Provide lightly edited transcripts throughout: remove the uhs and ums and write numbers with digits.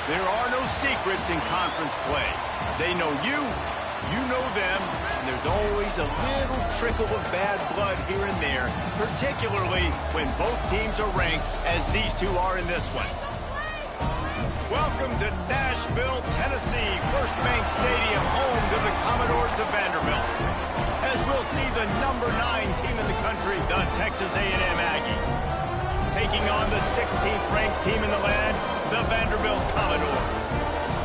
There are no secrets in conference play. They know you, you know them, and there's always a little trickle of bad blood here and there, particularly when both teams are ranked as these two are in this one. Welcome to Nashville, Tennessee, First Bank Stadium, home to the Commodores of Vanderbilt. As we'll see the number 9 team in the country, the Texas A&M Aggies, taking on the 16th ranked team in the land, the Vanderbilt Commodores.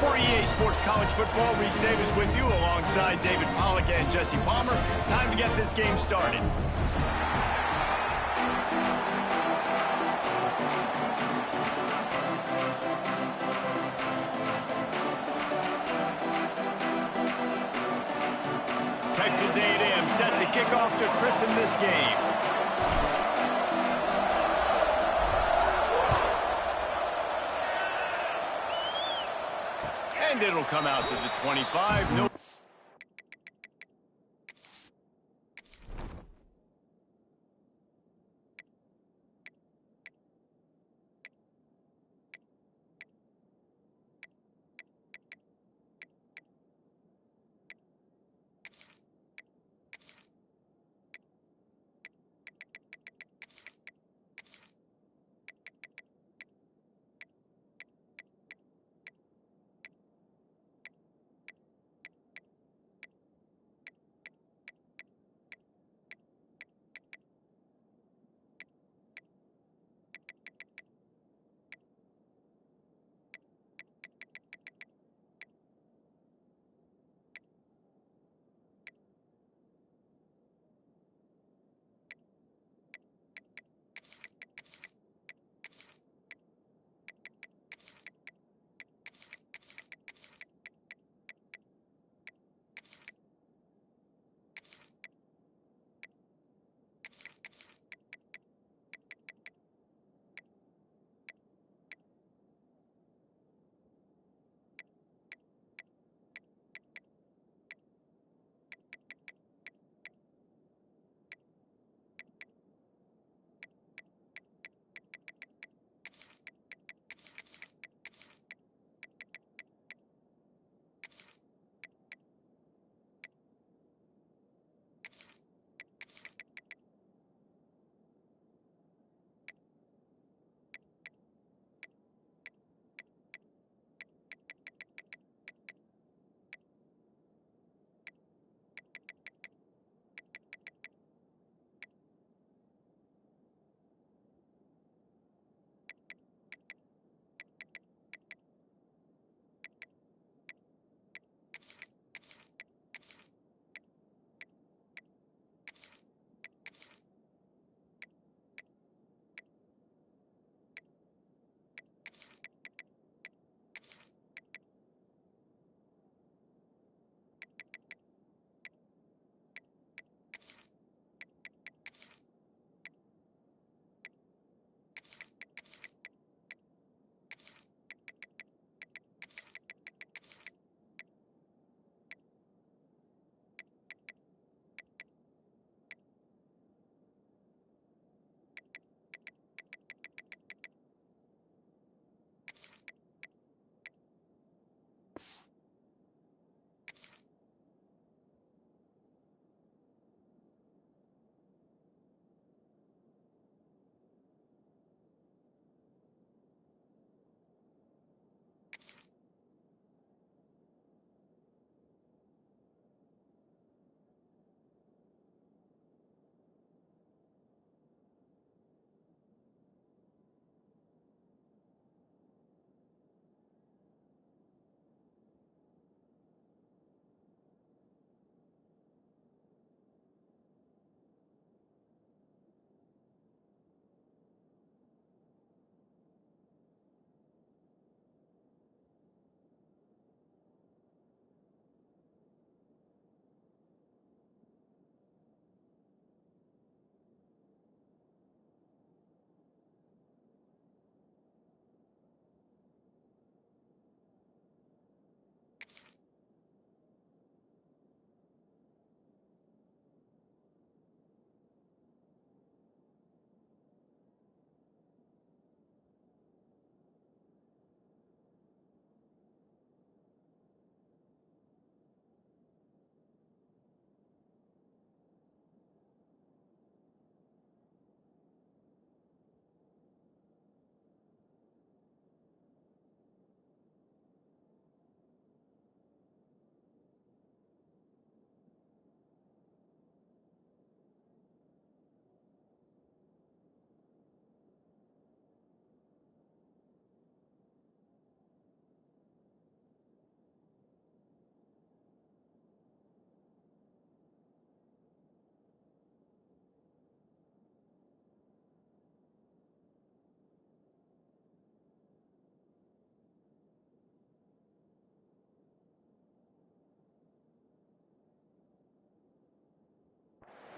For EA Sports College Football, Reese Davis with you alongside David Pollack and Jesse Palmer. Time to get this game started. Texas A&M set to kick off to christen this game. And it'll come out to the 25. No.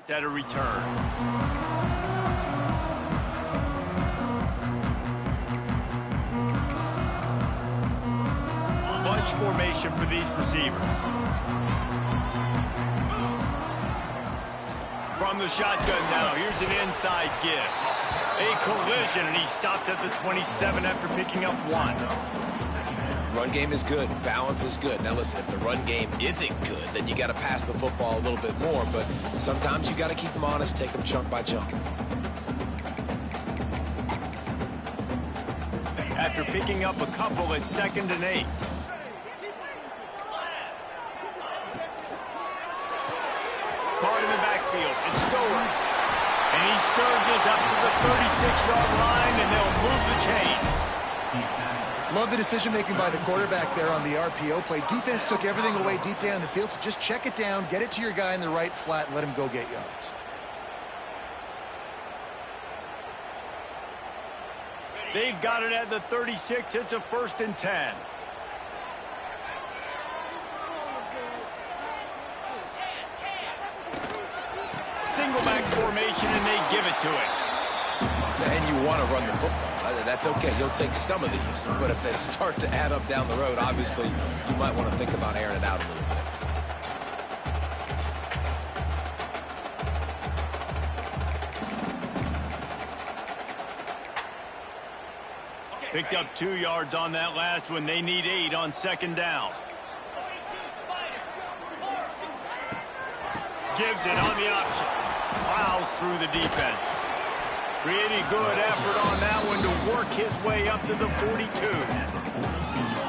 at a return. Bunch formation for these receivers. From the shotgun now, here's an inside give. A collision, and he stopped at the 27 after picking up 1. Run game is good. Balance is good. Now listen, if the run game isn't good, then you got to pass the football a little bit more. But sometimes you got to keep them honest, take them chunk by chunk. After picking up a couple at 2nd and 8. Caught in the backfield. It's Stowers. And he surges up to the 36-yard line, and they'll move the chain. Love the decision-making by the quarterback there on the RPO play. Defense took everything away deep down the field, so just check it down, get it to your guy in the right flat, and let him go get yards. They've got it at the 36. It's a 1st and 10. Single back formation, and they give it to him. And you want to run the football. That's okay. You'll take some of these. But if they start to add up down the road, obviously, you might want to think about airing it out a little bit. Picked up 2 yards on that last one. They need 8 on 2nd down. Gives it on the option. Plows through the defense. Pretty good effort on that one to work his way up to the 42.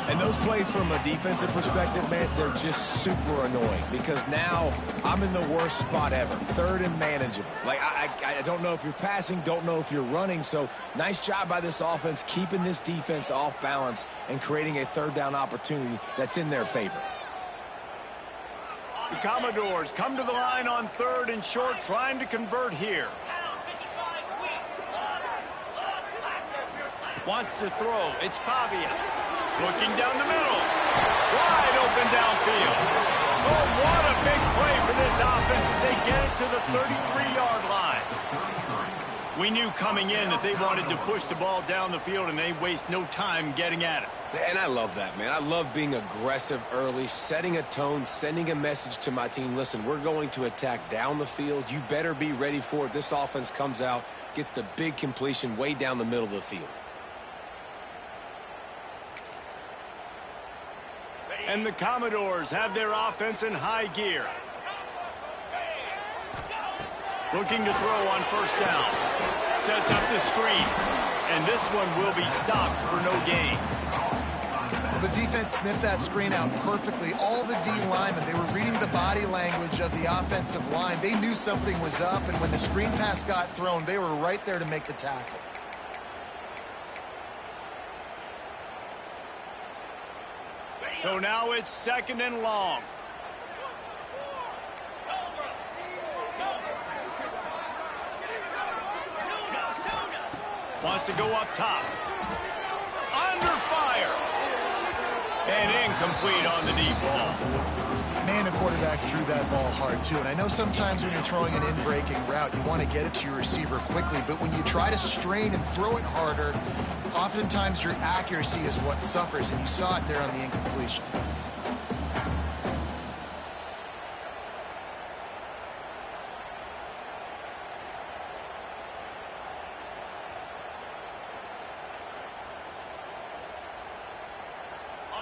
And those plays from a defensive perspective, man, they're just super annoying because now I'm in the worst spot ever. 3rd and manageable. Like, I don't know if you're passing, don't know if you're running. So nice job by this offense keeping this defense off balance and creating a 3rd down opportunity that's in their favor. The Commodores come to the line on 3rd and short, trying to convert here. Wants to throw. It's Pavia. Looking down the middle. Wide open downfield. Oh, what a big play for this offense as they get it to the 33-yard line. We knew coming in that they wanted to push the ball down the field, and they waste no time getting at it. And I love that, man. I love being aggressive early, setting a tone, sending a message to my team. Listen, we're going to attack down the field. You better be ready for it. This offense comes out, gets the big completion way down the middle of the field. And the Commodores have their offense in high gear. Looking to throw on 1st down. Sets up the screen. And this one will be stopped for no gain. Well, the defense sniffed that screen out perfectly. All the D linemen, they were reading the body language of the offensive line. They knew something was up, and when the screen pass got thrown, they were right there to make the tackle. So now it's 2nd and long. Wants to go up top. Under fire. And incomplete on the deep ball. Man, the quarterback threw that ball hard, too. And I know sometimes when you're throwing an in-breaking route, you want to get it to your receiver quickly. But when you try to strain and throw it harder, oftentimes your accuracy is what suffers. And you saw it there on the incompletion.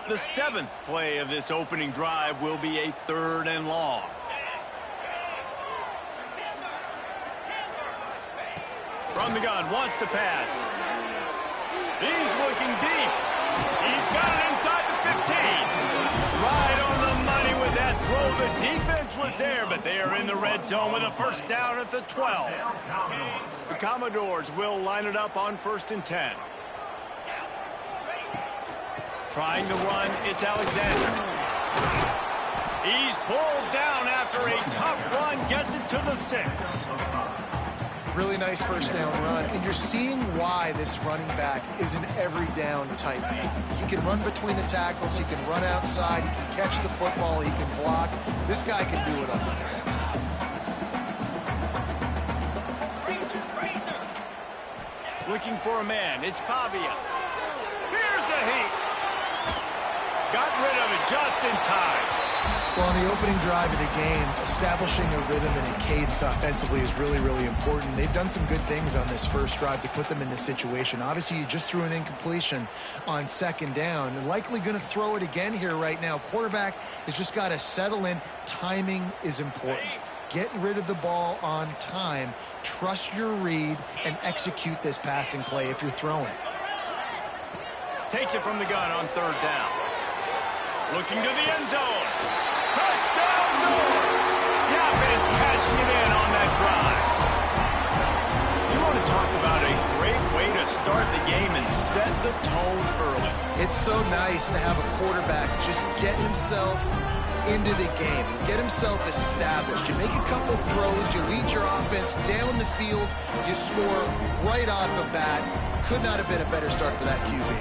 The 7th play of this opening drive will be a 3rd and long. From the gun, wants to pass. He's looking deep. He's got it inside the 15. Right on the money with that throw. The defense was there, but they are in the red zone with a 1st down at the 12. The Commodores will line it up on 1st and 10. Trying to run, it's Alexander. He's pulled down after a tough run, gets it to the 6. Really nice 1st down run, and you're seeing why this running back is an every down type back. He can run between the tackles, he can run outside, he can catch the football, he can block. This guy can do it all. Looking for a man. It's Pavia. Here's a heat. Got rid of it just in time. Well, on the opening drive of the game, establishing a rhythm and a cadence offensively is really, really important. They've done some good things on this first drive to put them in this situation. Obviously, you just threw an incompletion on second down. They're likely going to throw it again here right now. Quarterback has just got to settle in. Timing is important. Get rid of the ball on time. Trust your read and execute this passing play if you're throwing. Takes it from the gun on third down. Looking to the end zone. Touchdown goes! The offense cashing it in on that drive. You want to talk about a great way to start the game and set the tone early. It's so nice to have a quarterback just get himself into the game and get himself established. You make a couple throws, you lead your offense down the field, you score right off the bat. Could not have been a better start for that QB.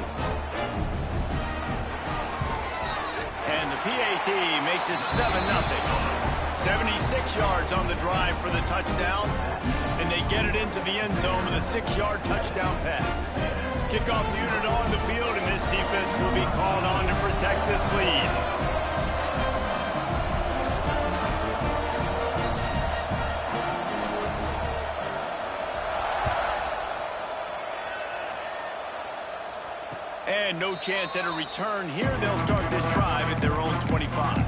And the PAT makes it 7-0. 76 yards on the drive for the touchdown. And they get it into the end zone with a 6-yard touchdown pass. Kickoff unit on the field, and this defense will be called on to protect this lead. And no chance at a return here. They'll start this drive at their own 25.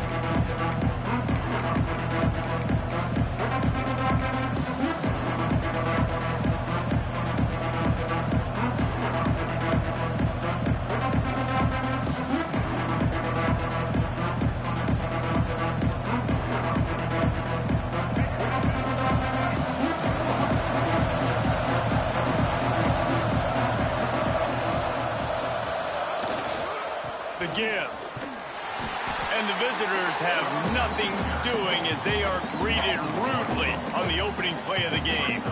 The give. And the visitors have nothing doing as they are greeted rudely on the opening play of the game.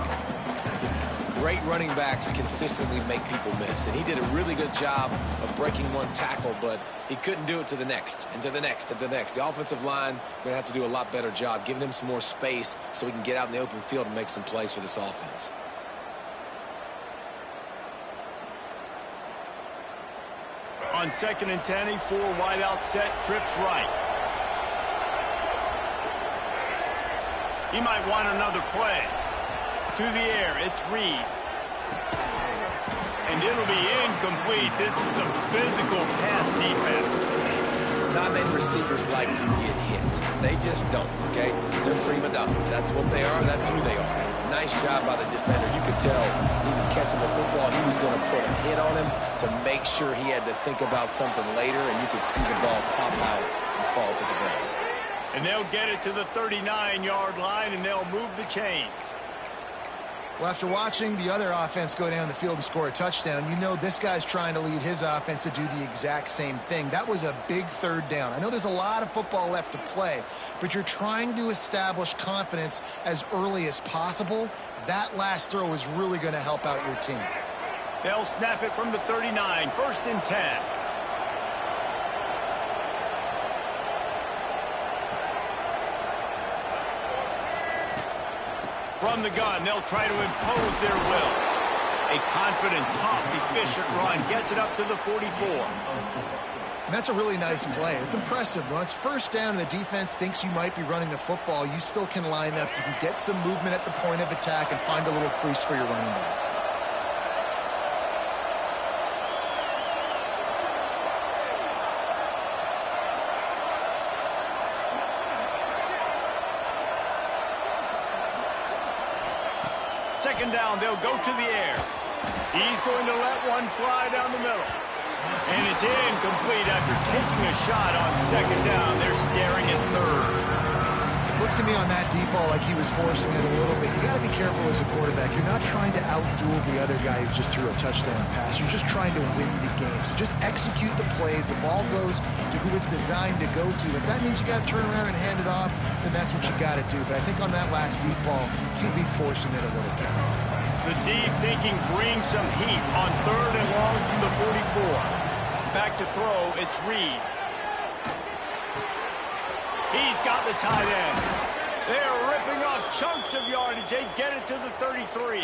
Great running backs consistently make people miss, and he did a really good job of breaking one tackle, but he couldn't do it to the next, and to the next, and to the next. The offensive line going to have to do a lot better job, giving him some more space so he can get out in the open field and make some plays for this offense. On 2nd and 10, a 4-wide-out set, trips right. He might want another play. To the air, it's Reed. And it'll be incomplete. This is some physical pass defense. Not many receivers like to get hit. They just don't, okay? They're prima donnas. That's what they are. That's who they are. Nice job by the defender. You could tell he was catching the football. He was going to put a hit on him to make sure he had to think about something later, and you could see the ball pop out and fall to the ground. And they'll get it to the 39-yard line, and they'll move the chains. Well, after watching the other offense go down the field and score a touchdown, you know this guy's trying to lead his offense to do the exact same thing. That was a big third down. I know there's a lot of football left to play, but you're trying to establish confidence as early as possible. That last throw is really going to help out your team. They'll snap it from the 39, 1st and 10. From the gun, they'll try to impose their will. A confident, tough, efficient run gets it up to the 44. And that's a really nice play. It's impressive. When it's first down and the defense thinks you might be running the football, you still can line up. You can get some movement at the point of attack and find a little crease for your running back. Second down, they'll go to the air. He's going to let one fly down the middle. And it's incomplete after taking a shot on second down. They're staring at third. Looks to me on that deep ball like he was forcing it a little bit. You got to be careful as a quarterback. You're not trying to outduel the other guy who just threw a touchdown pass. You're just trying to win the game. So just execute the plays. The ball goes to who it's designed to go to. If that means you got to turn around and hand it off, then that's what you got to do. But I think on that last deep ball, QB forcing it a little bit. The deep thinking brings some heat on 3rd and long from the 44. Back to throw, it's Reed. He's got the tight end. They're ripping off chunks of yardage. They get it to the 33.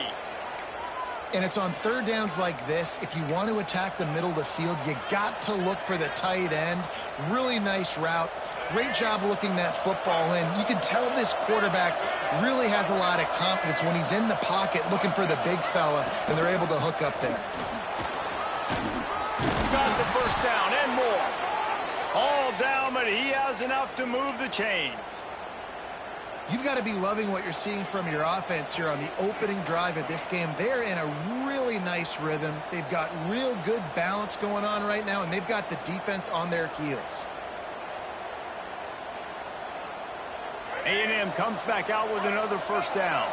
And it's on third downs like this. If you want to attack the middle of the field, you got to look for the tight end. Really nice route. Great job looking that football in. You can tell this quarterback really has a lot of confidence when he's in the pocket looking for the big fella, and they're able to hook up there. Got the first down and more. All down, but he has enough to move the chains. You've got to be loving what you're seeing from your offense here on the opening drive of this game. They're in a really nice rhythm. They've got real good balance going on right now, and they've got the defense on their heels. A&M comes back out with another first down.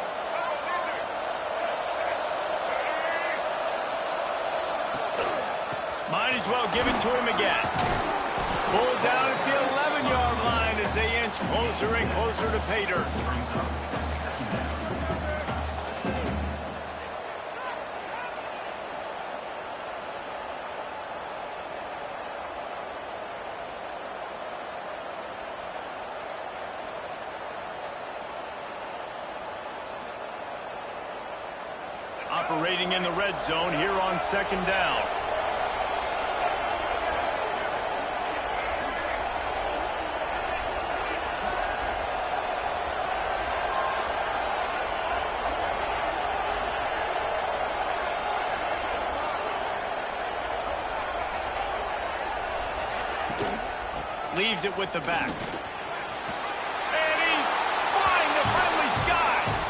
Might as well give it to him again. Pulled down at the 11-yard line as they inch closer and closer to pay dirt. Operating in the red zone here on second down. Leaves it with the back. And he's flying the friendly skies.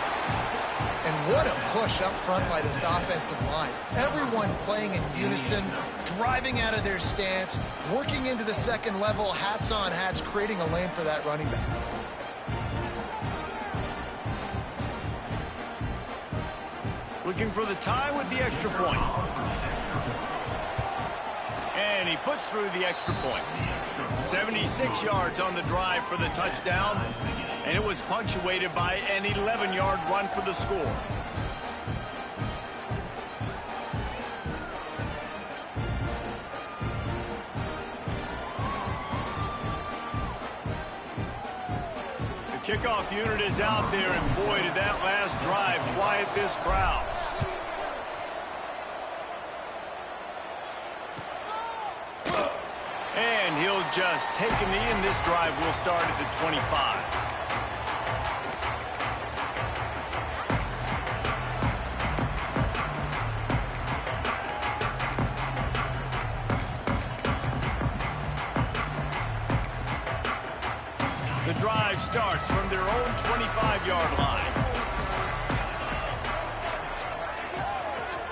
And what a push up front by this offensive line. Everyone playing in unison, driving out of their stance, working into the second level, hats on hats, creating a lane for that running back. Looking for the tie with the extra point. And he puts through the extra point. 76 yards on the drive for the touchdown, and it was punctuated by an 11-yard run for the score. The kickoff unit is out there, and boy, did that last drive quiet this crowd. And he'll just take a knee, and this drive will start at the 25. The drive starts from their own 25-yard line.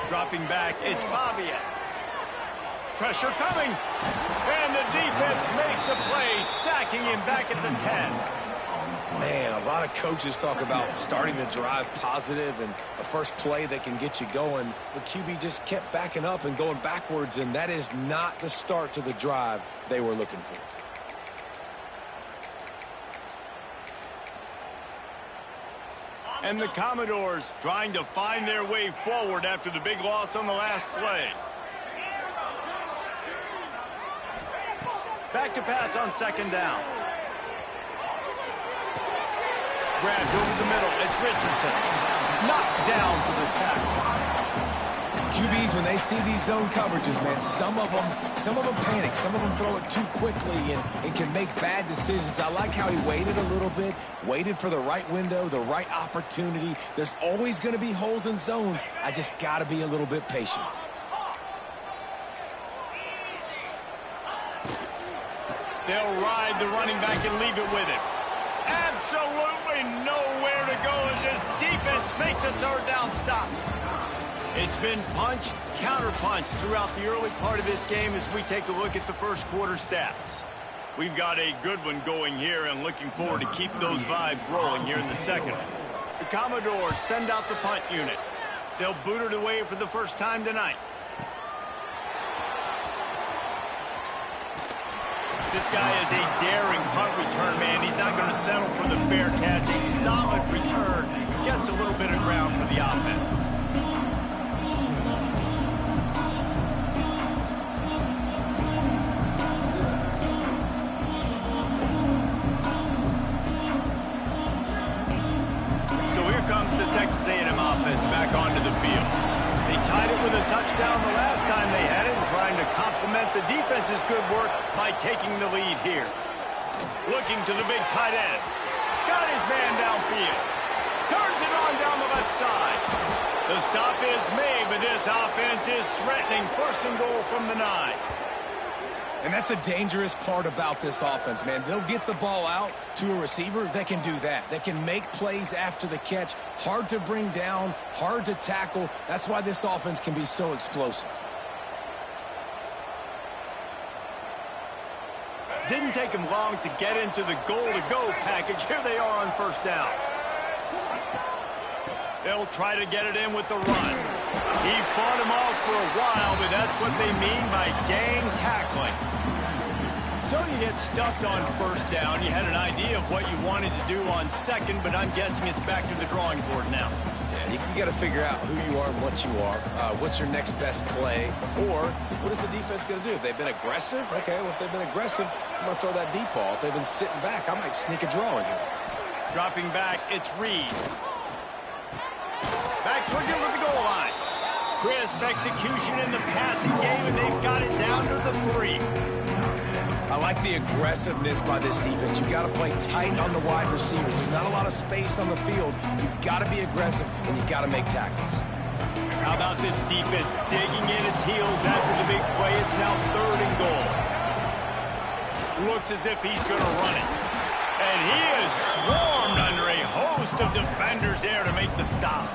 Dropping back, it's Bobbiett. Pressure coming, and the defense makes a play, sacking him back at the 10. Man, a lot of coaches talk about starting the drive positive and a first play that can get you going. The QB just kept backing up and going backwards, and that is not the start to the drive they were looking for. And the Commodores trying to find their way forward after the big loss on the last play. Back to pass on second down. Grabbed over the middle. It's Richardson. Knocked down for the tackle. QBs, when they see these zone coverages, man, some of them panic. Some of them throw it too quickly and can make bad decisions. I like how he waited a little bit, waited for the right window, the right opportunity. There's always going to be holes in zones. I just got to be a little bit patient. They'll ride the running back and leave it with him. Absolutely nowhere to go as this defense makes a third down stop. It's been punch, counter-punch throughout the early part of this game as we take a look at the first quarter stats. We've got a good one going here and looking forward to keep those vibes rolling here in the second. The Commodores send out the punt unit. They'll boot it away for the first time tonight. This guy is a daring punt return man. He's not going to settle for the fair catch. A solid return. Gets a little bit of ground for the offense. So here comes the Texas A&M offense back onto the field. They down the last time they had it and trying to complement the defense's good work by taking the lead here. Looking to the big tight end. Got his man downfield. Turns it on down the left side. The stop is made, but this offense is threatening. First and goal from the 9. And that's the dangerous part about this offense, man. They'll get the ball out to a receiver. They can do that. They can make plays after the catch. Hard to bring down, hard to tackle. That's why this offense can be so explosive. Didn't take him long to get into the goal-to-go package. Here they are on first down. They'll try to get it in with the run. He fought him off for a while, but that's what they mean by gang tackling. So you get stuffed on first down. You had an idea of what you wanted to do on second, but I'm guessing it's back to the drawing board now. Yeah, you got to figure out who you are and what you are. What's your next best play? Or what is the defense going to do? If they've been aggressive, okay, well, if they've been aggressive, I'm going to throw that deep ball. If they've been sitting back, I might sneak a draw in here. Dropping back, it's Reed. Back swinging with the goal line. Crisp execution in the passing game, and they've got it down to the 3. I like the aggressiveness by this defense. You got to play tight on the wide receivers. There's not a lot of space on the field. You got to be aggressive, and you got to make tackles. How about this defense digging in its heels after the big play? It's now 3rd and goal. Looks as if he's going to run it. And he is swarmed under a host of defenders there to make the stop.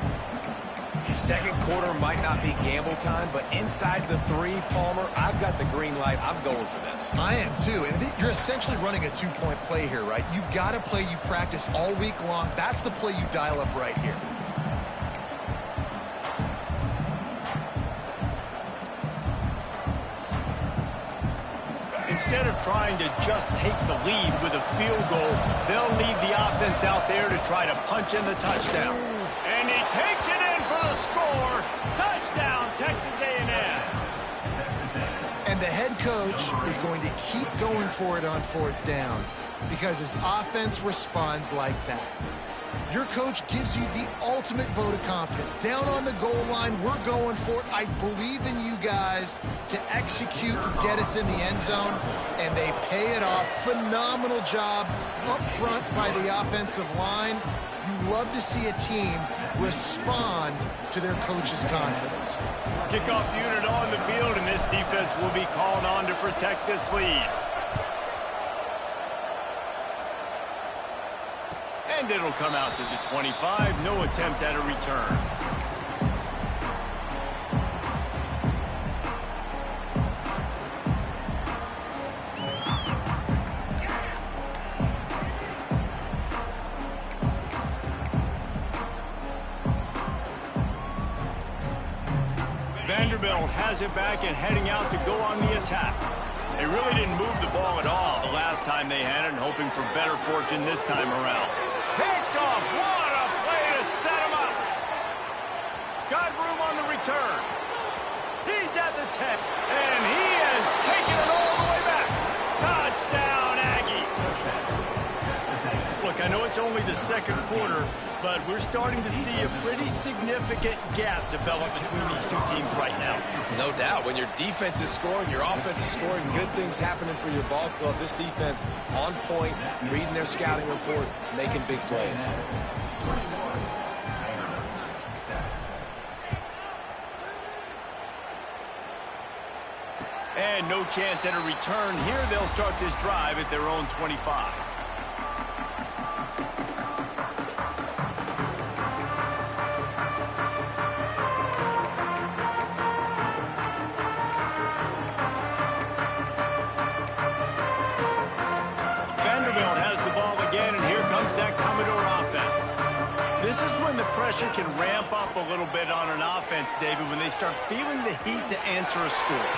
Second quarter might not be gamble time, but inside the 3, Palmer, I've got the green light. I'm going for this. I am too, and you're essentially running a 2-point play here, right? You've got a play you practice all week long. That's the play you dial up right here. Instead of trying to just take the lead with a field goal, they'll leave the offense out there to try to punch in the touchdown. And he takes it in for the score. Touchdown, Texas A&M. And the head coach is going to keep going for it on 4th down because his offense responds like that. Your coach gives you the ultimate vote of confidence. Down on the goal line, we're going for it. I believe in you guys to execute and get us in the end zone, and they pay it off. Phenomenal job up front by the offensive line. You love to see a team respond to their coach's confidence. Kickoff unit on the field, and this defense will be called on to protect this lead. And it'll come out to the 25. No attempt at a return. Vanderbilt has it back and heading out to go on the attack. They really didn't move the ball at all the last time they had it, and hoping for better fortune this time around. Picked off. What a play to set him up. Got room on the return. He's at the 10, and he has taken it all the way back. Touchdown, Aggie. Look, I know it's only the second quarter, but we're starting to see a pretty significant gap develop between these two teams right now. No doubt. When your defense is scoring, your offense is scoring, good things happening for your ball club. This defense on point, reading their scouting report, making big plays. And no chance at a return here. They'll start this drive at their own 25. This is when the pressure can ramp up a little bit on an offense, David, when they start feeling the heat to answer a score.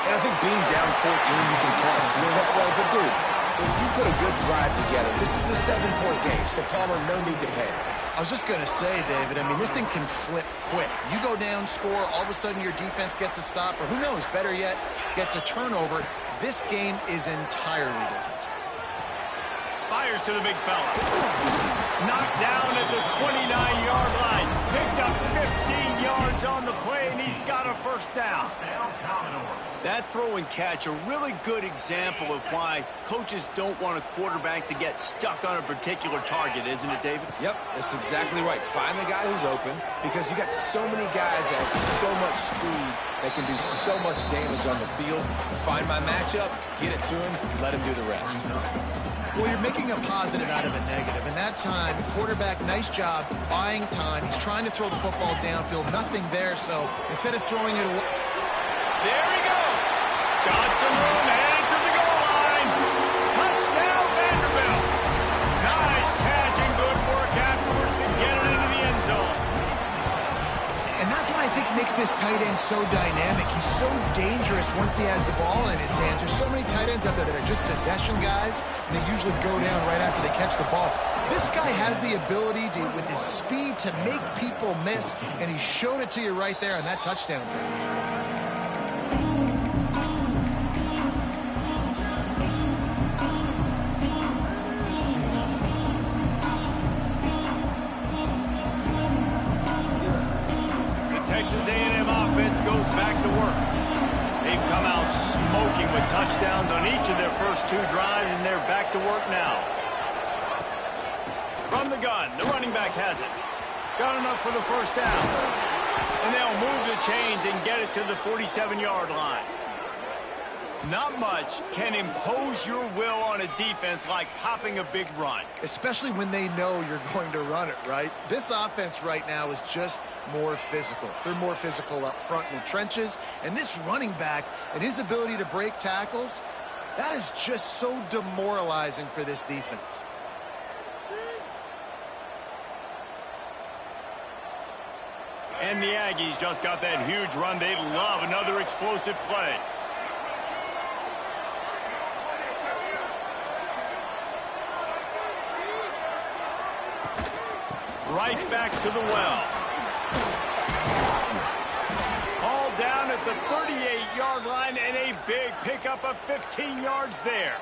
And I think being down 14, you can kind of feel that way. But, dude, if you put a good drive together, this is a 7-point game, so Palmer, no need to panic. I was just going to say, David, I mean, this thing can flip quick. You go down, score, all of a sudden your defense gets a stop, or who knows, better yet, gets a turnover. This game is entirely different. Fires to the big fella. Knocked down at the 29-yard line. Picked up 15 yards on the play, and he he's got a first down. That throw and catch, a really good example of why coaches don't want a quarterback to get stuck on a particular target, isn't it, David? Yep, that's exactly right. Find the guy who's open, because you got so many guys that have so much speed that can do so much damage on the field. Find my matchup, get it to him, let him do the rest. Well, you're making a positive out of a negative. And that time, quarterback, nice job buying time. He's trying to throw the football downfield. Nothing there, so instead of throwing it away. There he goes. Got some room, headed to the goal line. Touchdown, Vanderbilt. Nice catch and good work afterwards to get it into the end zone. And that's what I think makes this tight end so dynamic. He's so dangerous once he has the ball in his hands. There's so many tight ends out there that are just possession guys, and they usually go down right after they catch the ball. This guy has the ability to, with his speed, to make people miss, and he showed it to you right there on that touchdown catch. Texas A&M offense goes back to work. They've come out smoking with touchdowns on each of their first two drives, and they're back to work now. From the gun, the running back has it. Got enough for the first down. And they'll move the chains and get it to the 47-yard line. Not much can impose your will on a defense like popping a big run. Especially when they know you're going to run it, right? This offense right now is just more physical. They're more physical up front in the trenches. And this running back and his ability to break tackles, that is just so demoralizing for this defense. And the Aggies just got that huge run. They love another explosive play. Right back to the well. All down at the 38-yard line, and a big pickup of 15 yards there.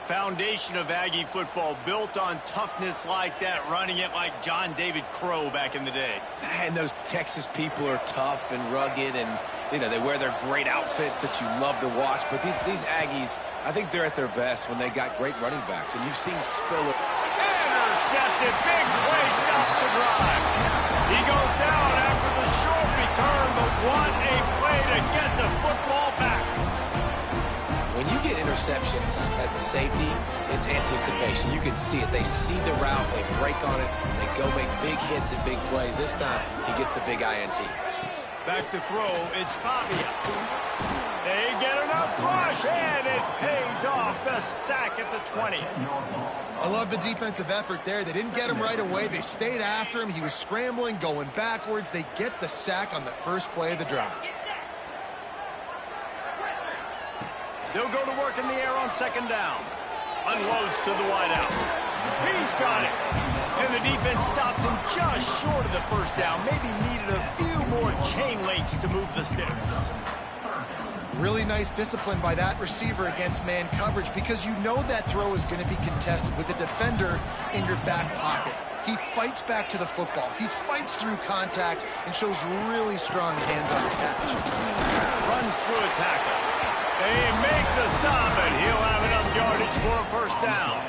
Foundation of Aggie football built on toughness like that, running it like John David Crow back in the day. And those Texas people are tough and rugged, and you know, they wear their great outfits that you love to watch. But these Aggies, I think they're at their best when they got great running backs. And you've seen Spiller. Intercepted, big play, stops the drive. He goes down after the short return, but what a play to get the football back. When you get interceptions as a safety, it's anticipation. You can see it. They see the route, they break on it, they go make big hits and big plays. This time, he gets the big INT. Back to throw, it's Pavia. They get enough rush, and it pays off. The sack at the 20. I love the defensive effort there. They didn't get him right away. They stayed after him. He was scrambling, going backwards. They get the sack on the first play of the drive. They'll go to work in the air on second down. Unloads to the wideout. He's got it. And the defense stops him just short of the first down. Maybe needed a few more chain links to move the sticks. Really nice discipline by that receiver against man coverage, because you know that throw is going to be contested with the defender in your back pocket. He fights back to the football. He fights through contact and shows really strong hands on the catch. Runs through a tackle. They make the stop, and he'll have enough yardage for a first down.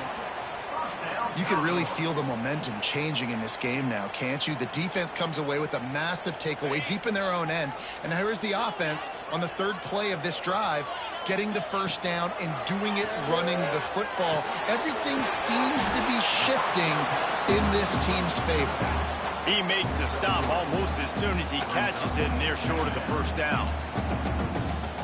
You can really feel the momentum changing in this game now, can't you? The defense comes away with a massive takeaway deep in their own end. And here's the offense on the third play of this drive, getting the first down and doing it running the football. Everything seems to be shifting in this team's favor. He makes the stop almost as soon as he catches it, and they're short of the first down.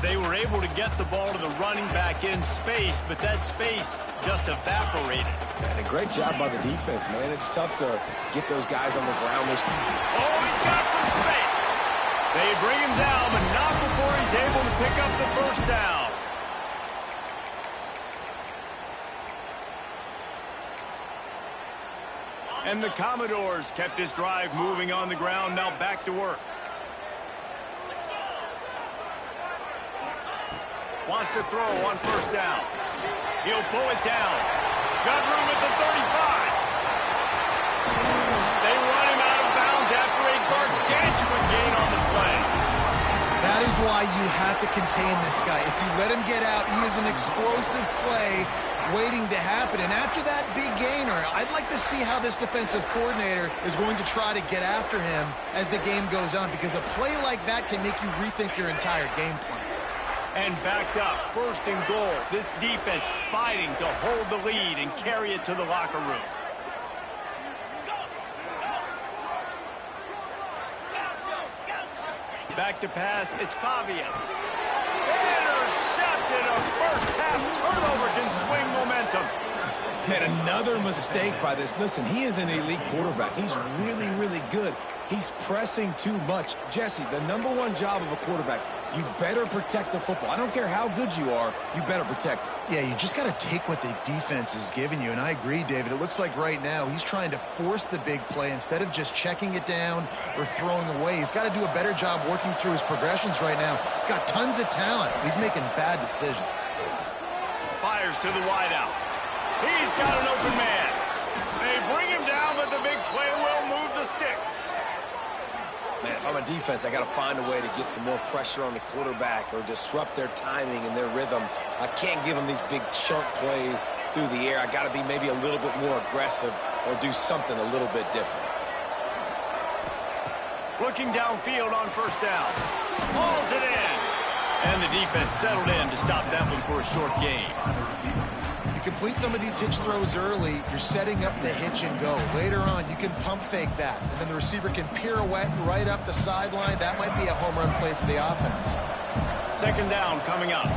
They were able to get the ball to the running back in space, but that space just evaporated. And a great job by the defense, man. It's tough to get those guys on the ground. Oh, he's got some space. They bring him down, but not before he's able to pick up the first down. And the Commodores kept this drive moving on the ground, now back to work. Wants to throw on first down. He'll pull it down. Got room at the 35. They run him out of bounds after a gargantuan gain on the play. why you have to contain this guy. If you let him get out, he is an explosive play waiting to happen. And after that big gainer, I'd like to see how this defensive coordinator is going to try to get after him as the game goes on, because a play like that can make you rethink your entire game plan. And backed up, 1st and goal. This defense fighting to hold the lead and carry it to the locker room. Back to pass, it's Pavia. Intercepted, a first-half turnover can swing momentum. Man, another mistake by this. Listen, he is an elite quarterback. He's really, really good. He's pressing too much. Jesse, the #1 job of a quarterback, you better protect the football. I don't care how good you are, you better protect it. Yeah, you just got to take what the defense is giving you, and I agree, David. It looks like right now he's trying to force the big play instead of just checking it down or throwing away. He's got to do a better job working through his progressions right now. He's got tons of talent. He's making bad decisions. Fires to the wideout. He's got an open man. They bring him down, but the big play will move the sticks. Man, if I'm a defense, I got to find a way to get some more pressure on the quarterback or disrupt their timing and their rhythm. I can't give them these big chunk plays through the air. I got to be maybe a little bit more aggressive or do something a little bit different. Looking downfield on 1st down. Pulls it in. And the defense settled in to stop that one for a short gain. You complete some of these hitch throws early, you're setting up the hitch and go. Later on, you can pump fake that, and then the receiver can pirouette right up the sideline. That might be a home run play for the offense. 2nd down coming up.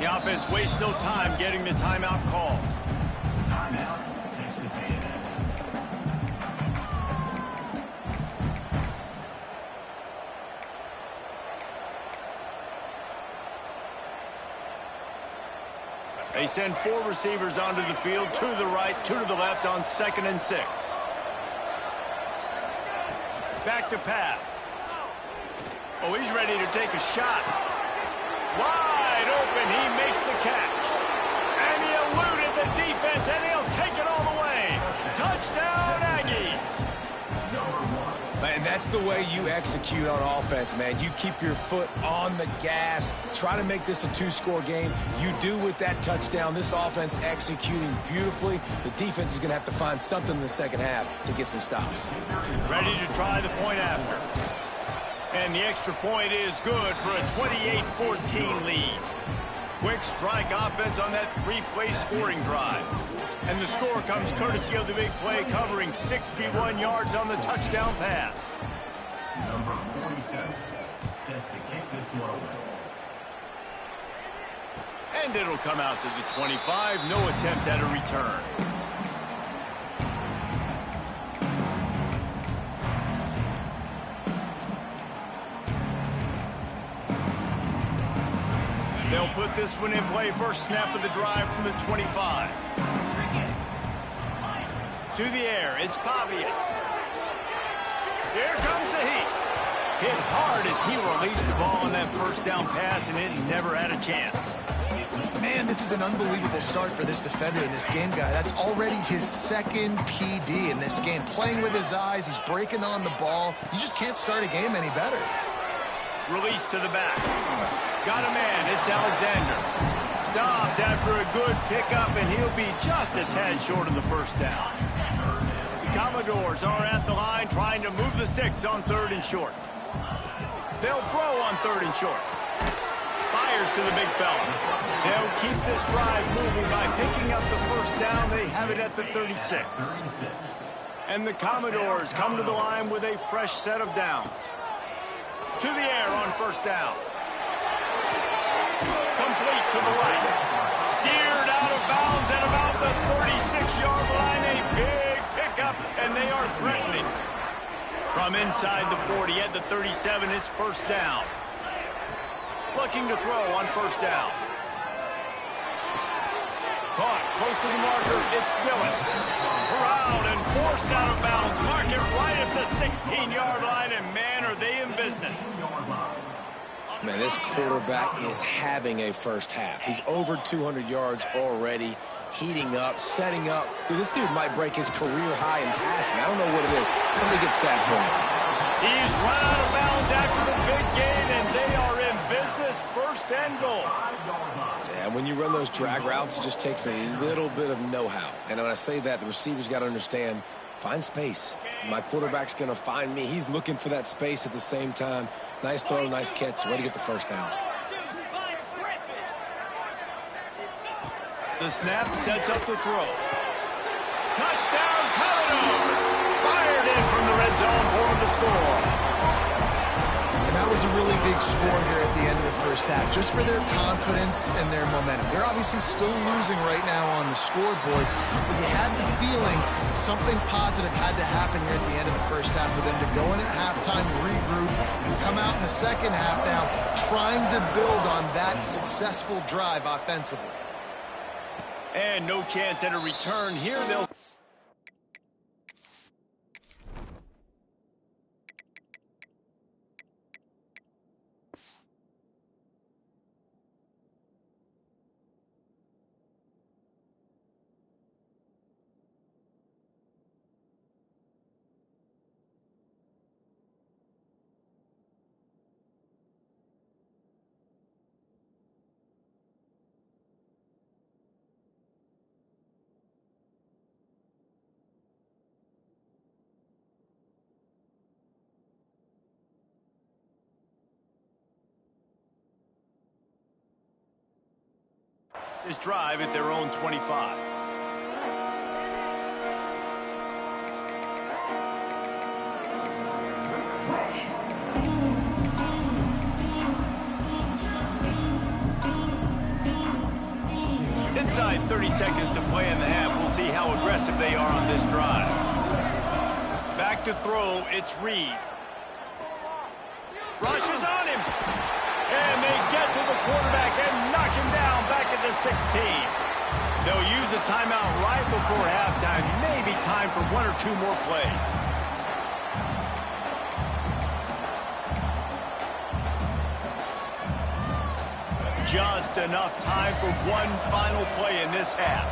The offense wastes no time getting the timeout call. They send 4 receivers onto the field, 2 to the right, 2 to the left on 2nd and 6. Back to pass. Oh, he's ready to take a shot. Wide open, he makes the catch. And he eluded the defense, and he'll take it all the way. Touchdown, Aggies. And that's the way you execute on offense, man. You keep your foot on the gas. Try to make this a 2-score game. You do with that touchdown. This offense executing beautifully. The defense is going to have to find something in the 2nd half to get some stops. Ready to try the point after. And the extra point is good for a 28-14 lead. Quick strike offense on that 3-play scoring drive. And the score comes courtesy of the big play, covering 61 yards on the touchdown pass. Number 47, set to kick this one away. And it'll come out to the 25. No attempt at a return. They'll put this one in play. First snap of the drive from the 25. To the air, it's Pavia. Here comes the heat. Hit hard as he released the ball on that 1st down pass, and it never had a chance. Man, this is an unbelievable start for this defender in this game, guy. That's already his 2nd PD in this game. Playing with his eyes, he's breaking on the ball. You just can't start a game any better. Release to the back. Got a man, it's Alexander. Stopped after a good pickup, and he'll be just a tad short of the 1st down. The Commodores are at the line trying to move the sticks on 3rd and short. They'll throw on 3rd and short. Fires to the big fella. They'll keep this drive moving by picking up the 1st down. They have it at the 36. And the Commodores come to the line with a fresh set of downs. To the air on 1st down. Complete to the right. Steered out of bounds at about the 36-yard line. A big pickup, and they are threatening. From inside the 40 at the 37, it's 1st down. Looking to throw on 1st down. Caught close to the marker, it's Dillon. Corralled and forced out of bounds. Mark it right at the 16-yard line, and man, are they in business. Man, this quarterback is having a first half. He's over 200 yards already, heating up, setting up. Dude, this dude might break his career high in passing. I don't know what it is. Somebody get stats for him. He's run out of bounds after the big gain, and they are in business. First and goal. Yeah, when you run those drag routes, it just takes a little bit of know-how. And when I say that, the receiver's got to understand, find space. My quarterback's going to find me. He's looking for that space at the same time. Nice throw, nice catch. Way to get the first down. The snap sets up the throw. Touchdown, Commodores! Fired in from the red zone for the score. And that was a really big score here at the end of the first half, just for their confidence and their momentum. They're obviously still losing right now on the scoreboard, but you had the feeling something positive had to happen here at the end of the first half for them to go in at halftime, regroup, and come out in the second half now trying to build on that successful drive offensively. And no chance at a return here. They'll this drive at their own 25. Inside 30 seconds to play in the half. We'll see how aggressive they are on this drive. Back to throw, it's Reed. Rushes on him. And they get to the quarterback and knock him down back at the 16. They'll use a timeout right before halftime. Maybe time for one or two more plays. Just enough time for one final play in this half.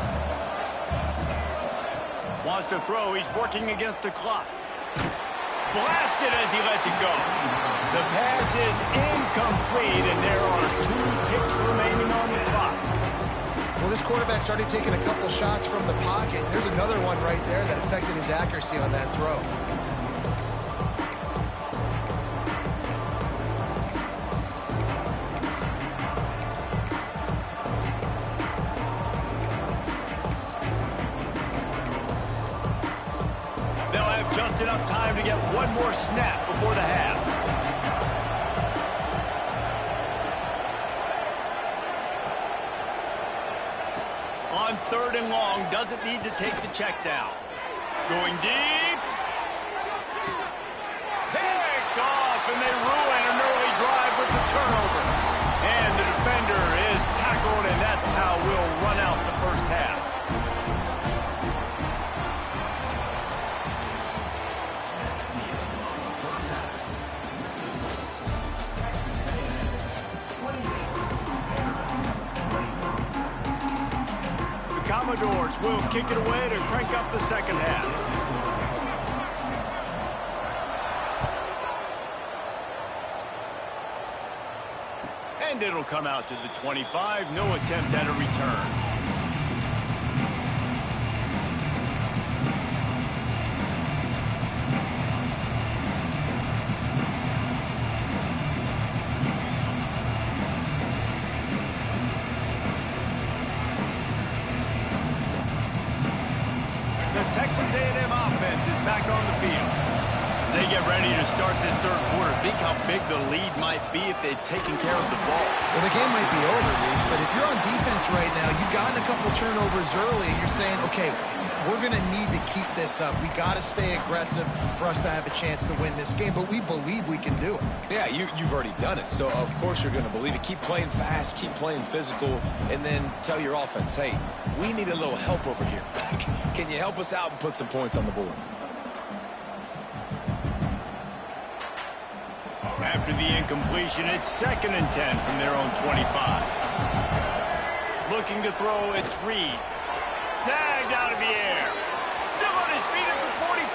Wants to throw. He's working against the clock. Blasted as he lets it go. The pass is incomplete, and there are 2 ticks remaining on the clock. Well, this quarterback started taking a couple shots from the pocket. There's another one right there that affected his accuracy on that throw. Just enough time to get one more snap before the half. On 3rd and long, doesn't need to take the check down. Going deep. Picked off, and they ruin an early drive with the turnover. And the defender is tackled, and that's how we'll run out the first half. Commodores will kick it away to crank up the second half. And it'll come out to the 25. No attempt at a return. Texas A&M offense is back on the field. As they get ready to start this third quarter, think how big the lead might be if they'd taken care of the ball. Well, the game might be over, Reese, but if you're on defense right now, you've gotten a couple turnovers early, and you're saying, okay, we're going to need to keep this up. We got to stay aggressive for us to have a chance to win this game, but we believe we can do it. Yeah, you've already done it, so of course you're going to believe it. Keep playing fast, keep playing physical, and then tell your offense, hey, we need a little help over here. Can you help us out and put some points on the board? After the incompletion, it's 2nd and 10 from their own 25. Looking to throw, it's Reed. Snagged out of the air. Still on his feet at the 45.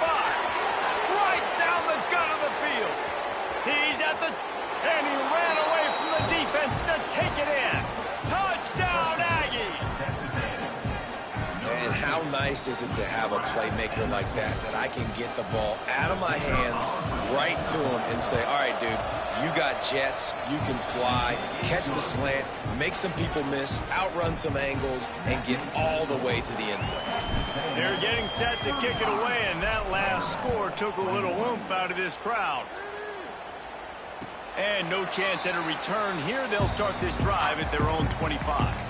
Right down the gut of the field. He's at the... And he ran away from the defense to take it in. Touchdown, Aggies! And how nice is it to have a playmaker like that I can get the ball out of my hands right to him and say, all right, dude, you got jets, you can fly, catch the slant, make some people miss, outrun some angles, and get all the way to the end zone. They're getting set to kick it away, and that last score took a little oomph out of this crowd. And no chance at a return here. They'll start this drive at their own 25.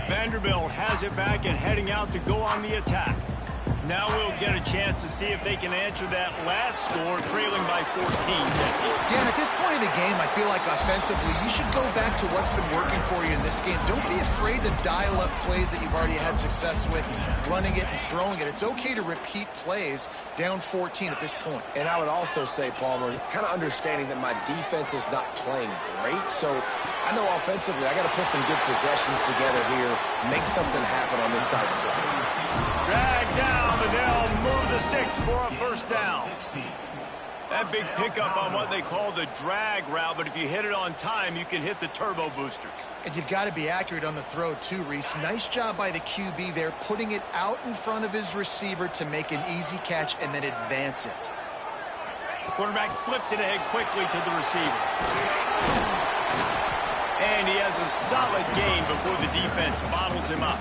Vanderbilt has it back and heading out to go on the attack. Now we'll get a chance to see if they can answer that last score, trailing by 14, Jesse. Yeah, and at this point in the game, I feel like offensively, you should go back to what's been working for you in this game. Don't be afraid to dial up plays that you've already had success with, running it and throwing it. It's okay to repeat plays down 14 at this point. And I would also say, Palmer, kind of understanding that my defense is not playing great, so I know offensively I got to put some good possessions together here, make something happen on this side of the football. Drag down, and they'll move the sticks for a first down. That big pickup on what they call the drag route, but if you hit it on time, you can hit the turbo boosters. And you've got to be accurate on the throw too, Reese. Nice job by the QB there, putting it out in front of his receiver to make an easy catch and then advance it. Quarterback flips it ahead quickly to the receiver. And he has a solid gain before the defense bottles him up.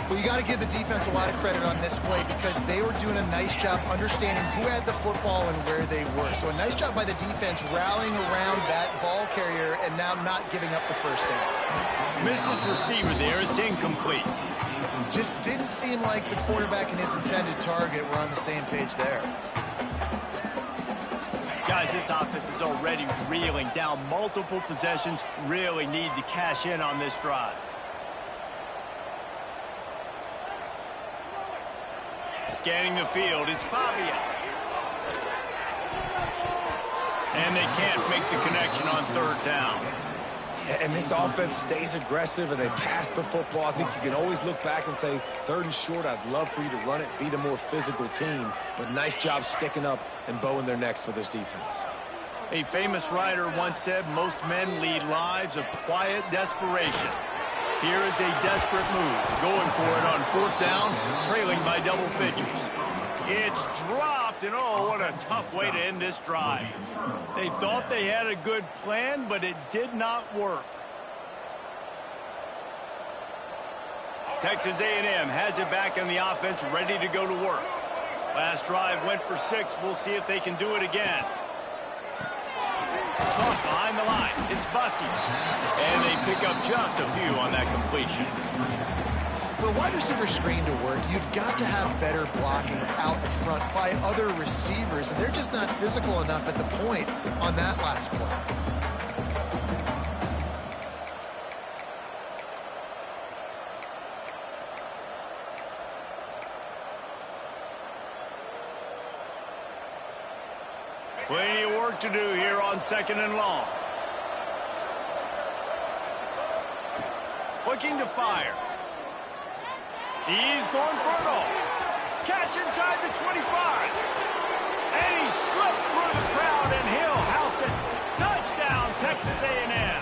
Well, you got to give the defense a lot of credit on this play because they were doing a nice job understanding who had the football and where they were. So a nice job by the defense rallying around that ball carrier and now not giving up the first down. Missed his receiver there. It's incomplete. Just didn't seem like the quarterback and his intended target were on the same page there. Guys, this offense is already reeling down multiple possessions. Really need to cash in on this drive. Scanning the field, it's Pavia. And they can't make the connection on third down. And this offense stays aggressive and they pass the football. I think you can always look back and say, 3rd and short, I'd love for you to run it, be the more physical team. But nice job sticking up and bowing their necks for this defense. A famous writer once said, most men lead lives of quiet desperation. Here is a desperate move, going for it on 4th down, trailing by double figures. It's dropped, and oh, what a tough way to end this drive. They thought they had a good plan, but it did not work. Texas A&M has it back in the offense, ready to go to work. Last drive went for 6. We'll see if they can do it again. Pump behind the line. It's Bussey. And they pick up just a few on that completion. For a wide receiver screen to work, you've got to have better blocking out in front by other receivers, and they're just not physical enough at the point on that last play. Plenty of work to do here on 2nd and long. Looking to fire. He's going for it all. Catch inside the 25. And he slipped through the crowd, and he'll house it. Touchdown, Texas A&M.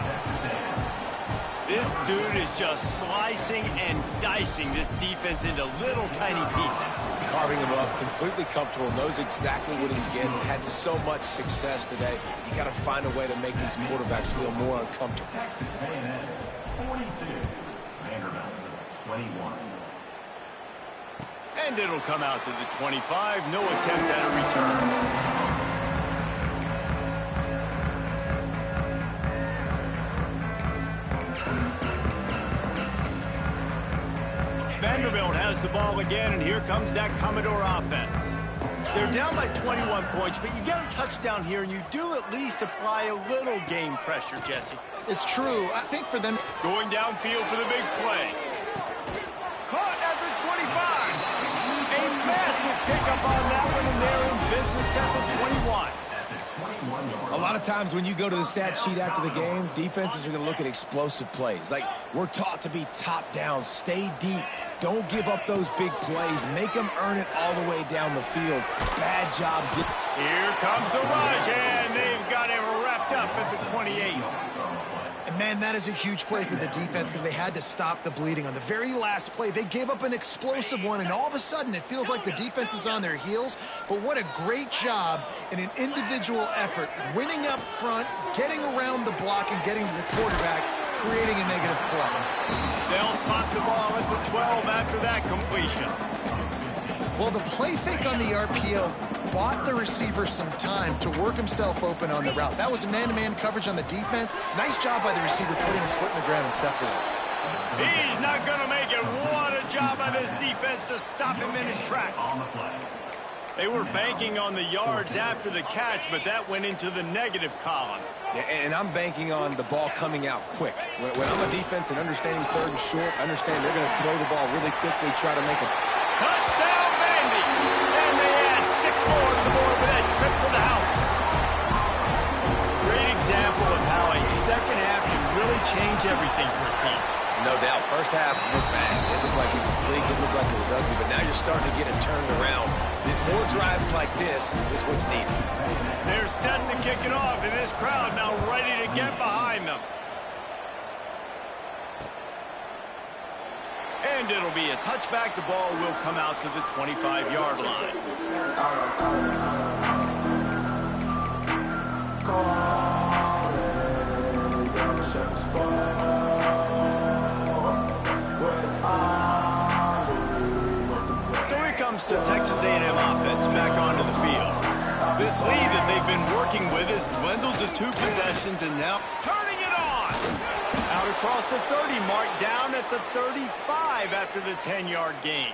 This dude is just slicing and dicing this defense into little tiny pieces. Carving him up, completely comfortable, knows exactly what he's getting, had so much success today. You got to find a way to make these quarterbacks feel more uncomfortable. Texas A&M 42, Vanderbilt 21. And it'll come out to the 25. No attempt at a return. Vanderbilt has the ball again, and here comes that Commodore offense. They're down by 21 points, but you get a touchdown here, and you do at least apply a little game pressure, Jesse. It's true. I think for them... Going downfield for the big play. Caught at the 25. A massive pickup on that one, and they're in business at the 21. A lot of times when you go to the stat sheet after the game, defenses are going to look at explosive plays. Like, we're taught to be top down, stay deep, don't give up those big plays, make them earn it all the way down the field. Bad job. Here comes the rush, and they've got it wrapped up at the 28. And, man, that is a huge play for the defense because they had to stop the bleeding. On the very last play, they gave up an explosive one, and all of a sudden it feels like the defense is on their heels. But what a great job in an individual effort, winning up front, getting around the block, and getting to the quarterback, creating a negative play. They'll spot the ball at the 12 after that completion. Well, the play fake on the RPO bought the receiver some time to work himself open on the route. That was a man-to-man coverage on the defense. Nice job by the receiver putting his foot in the ground and separating. He's not going to make it. What a job by this defense to stop him in his tracks. They were banking on the yards after the catch, but that went into the negative column. Yeah, and I'm banking on the ball coming out quick. When I'm a defense and understanding third and short, I understand they're going to throw the ball really quickly, try to make a touchdown, Vandy! And they add 6 more to the board with that trip to the house. Great example of how a second half can really change everything for a team. No doubt. First half looked bad. It looked like it was bleak. It looked like it was ugly. But now you're starting to get it turned around. More drives like this is what's needed. They're set to kick it off, and this crowd now ready to get behind them. And it'll be a touchback. The ball will come out to the 25-yard line. So here comes the Texas A&M offense back onto the field. This lead that they've been working with is dwindled to 2 possessions, and now turning it on. Out across the 30 mark, down at the 35 after the 10-yard gain.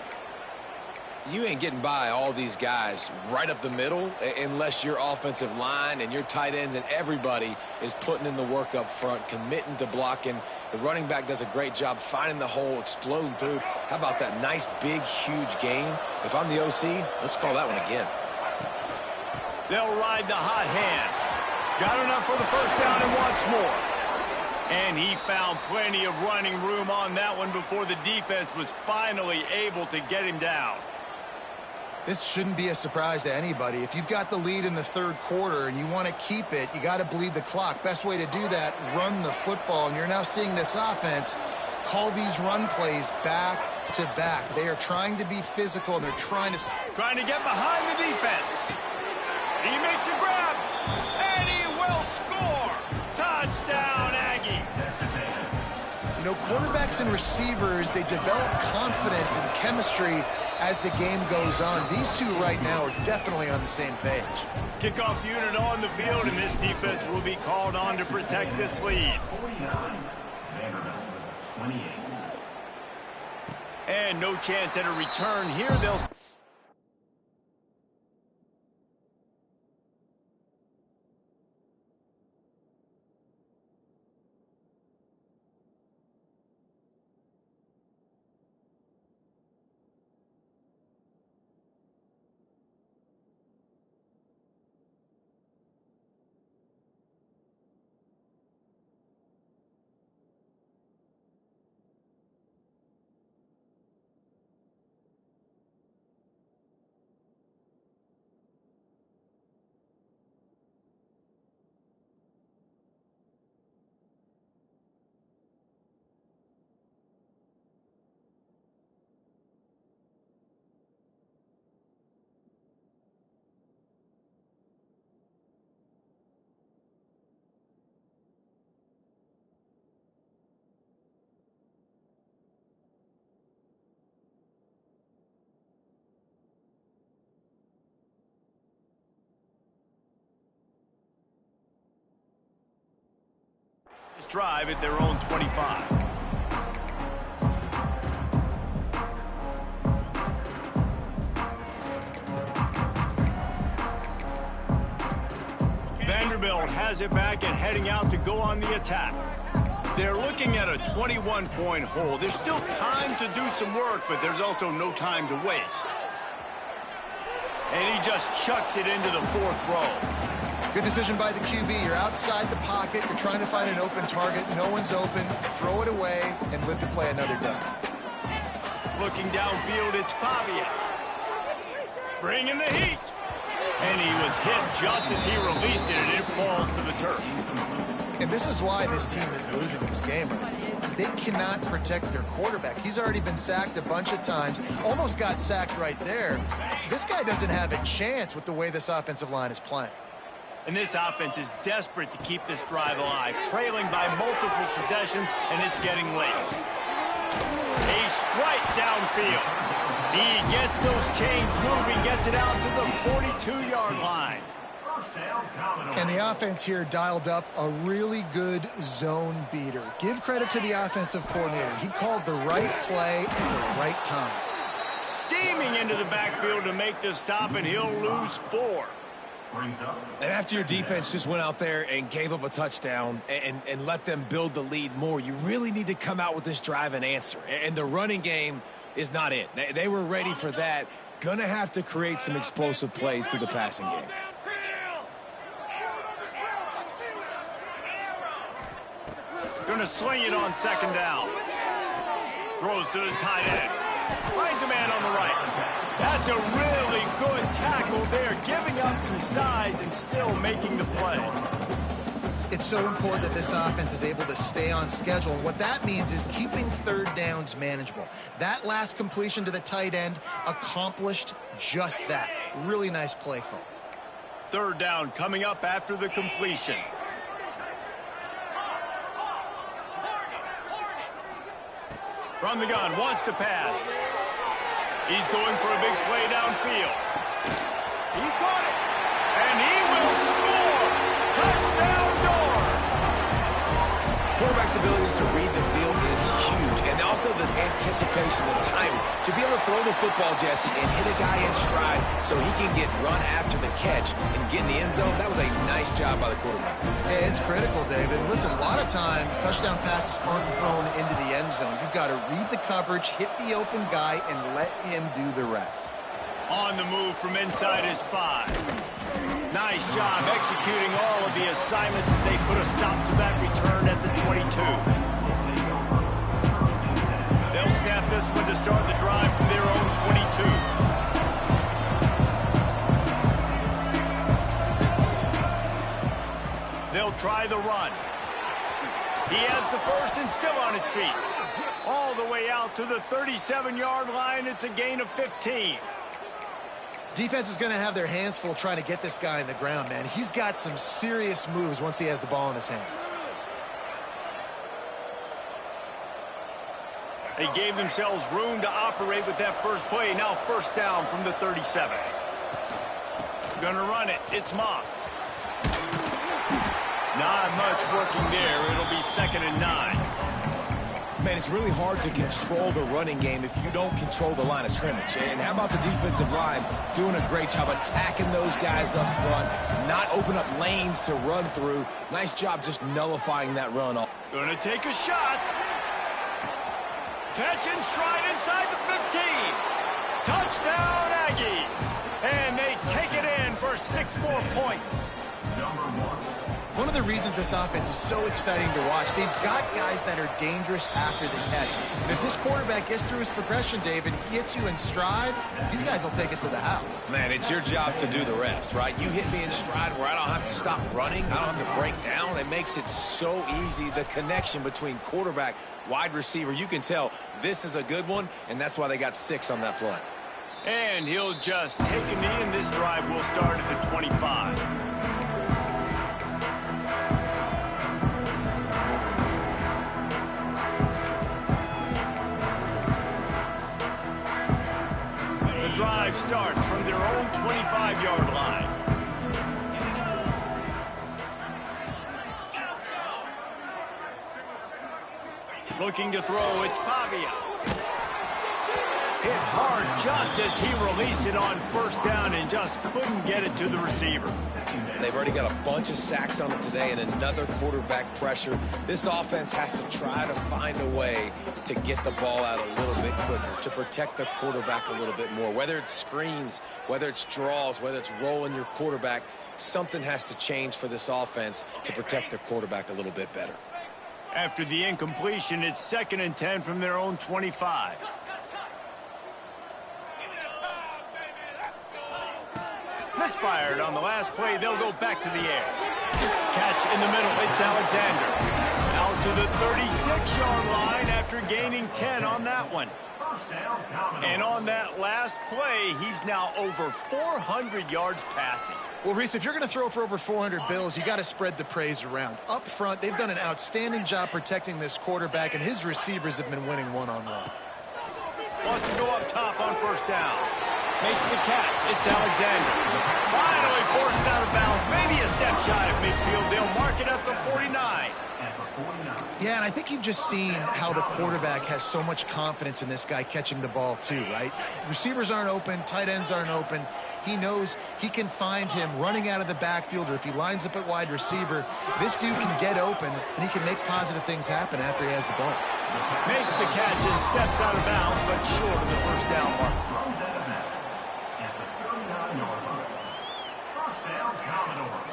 You ain't getting by all these guys right up the middle unless your offensive line and your tight ends and everybody is putting in the work up front, committing to blocking. The running back does a great job finding the hole, exploding through. How about that nice, big, huge gain? If I'm the OC, let's call that one again. They'll ride the hot hand. Got enough for the first down and wants more. And he found plenty of running room on that one before the defense was finally able to get him down. This shouldn't be a surprise to anybody. If you've got the lead in the third quarter and you want to keep it, you got to bleed the clock. Best way to do that, run the football. And you're now seeing this offense call these run plays back to back. They are trying to be physical, and they're trying to get behind the defense. He makes a grab, and he will score. Touchdown, Aggie. You know, quarterbacks and receivers, they develop confidence and chemistry as the game goes on. These two right now are definitely on the same page. Kickoff unit on the field, and this defense will be called on to protect this lead. 49, Vanderbilt, 28. And no chance at a return here. They'll... drive at their own 25. Vanderbilt has it back and heading out to go on the attack. They're looking at a 21-point hole. There's still time to do some work, but there's also no time to waste. And he just chucks it into the fourth row. Good decision by the QB. You're outside the pocket. You're trying to find an open target. No one's open. Throw it away and live to play another down. Looking downfield, it's Pavia. Bringing the heat. And he was hit just as he released it, and it falls to the turf. And this is why this team is losing this game. They cannot protect their quarterback. He's already been sacked a bunch of times. Almost got sacked right there. This guy doesn't have a chance with the way this offensive line is playing. And this offense is desperate to keep this drive alive, trailing by multiple possessions, and it's getting late. A strike downfield. He gets those chains moving, gets it out to the 42-yard line. And the offense here dialed up a really good zone beater. Give credit to the offensive coordinator. He called the right play at the right time. Steaming into the backfield to make the stop, and he'll lose 4. And after your defense just went out there and gave up a touchdown and let them build the lead more, you really need to come out with this drive and answer. And the running game is not it. They were ready for that. Gonna have to create some explosive plays through the passing game. Gonna swing it on second down. Throws to the tight end. Finds a man on the right. That's a really good tackle there, giving up some size and still making the play. It's so important that this offense is able to stay on schedule. And what that means is keeping third downs manageable. That last completion to the tight end accomplished just that. Really nice play call. Third down coming up after the completion. From the gun, wants to pass. He's going for a big play downfield. He caught it, and he will score! Touchdown Doors! Quarterback's abilities to read the field is huge, and also the anticipation, the timing. To be able to throw the football, Jesse, and hit a guy in stride so he can get run after the catch and get in the end zone, that was a nice job by the quarterback. Yeah, it's critical, David. Listen, a lot of times touchdown passes aren't thrown into the end zone. You've got to read the coverage, hit the open guy, and let him do the rest. On the move from inside his 5. Nice job executing all of the assignments as they put a stop to that return at the 22. They'll snap this one to start the drive from their own 22. They'll try the run. He has the first and still on his feet. All the way out to the 37-yard line. It's a gain of 15. Defense is going to have their hands full trying to get this guy in the ground, man. He's got some serious moves once he has the ball in his hands. They gave themselves room to operate with that first play. Now first down from the 37. Gonna run it. It's Moss. Not much working there. It'll be 2nd and 9. Man, it's really hard to control the running game if you don't control the line of scrimmage. And how about the defensive line doing a great job attacking those guys up front, not open up lanes to run through. Nice job just nullifying that run. Gonna take a shot. Catch in stride inside the 15. Touchdown Aggies. And they take it in for 6 more points. One of the reasons this offense is so exciting to watch, they've got guys that are dangerous after the catch. And if this quarterback gets through his progression, David, he hits you in stride, these guys will take it to the house. Man, it's your job to do the rest, right? You hit me in stride where I don't have to stop running. I don't have to break down. It makes it so easy. The connection between quarterback, wide receiver, you can tell this is a good one, and that's why they got 6 on that play. And he'll just take a knee, and this drive will start at the 25. Drive starts from their own 25-yard line. Looking to throw, it's Pavia. Hit hard just as he released it on first down and just couldn't get it to the receiver. They've already got a bunch of sacks on it today and another quarterback pressure. This offense has to try to find a way to get the ball out a little bit quicker, to protect the quarterback a little bit more. Whether it's screens, whether it's draws, whether it's rolling your quarterback, something has to change for this offense to protect their quarterback a little bit better. After the incompletion, it's 2nd and 10 from their own 25. Misfired on the last play. They'll go back to the air. Catch in the middle. It's Alexander. Out to the 36-yard line after gaining 10 on that one. And on that last play, he's now over 400 yards passing. Well, Reese, if you're going to throw for over 400 bills, you got to spread the praise around. Up front, they've done an outstanding job protecting this quarterback, and his receivers have been winning one-on-one. Wants to go up top on first down. Makes the catch. It's Alexander. Finally forced out of bounds. Maybe a step shy of midfield. They'll mark it at the 49. Yeah, and I think you've just seen how the quarterback has so much confidence in this guy catching the ball too, right? Receivers aren't open, tight ends aren't open. He knows he can find him running out of the backfield, or if he lines up at wide receiver, this dude can get open and he can make positive things happen after he has the ball. Makes the catch and steps out of bounds, but short of the first down mark. At the 39-yard line. First down, Commodores.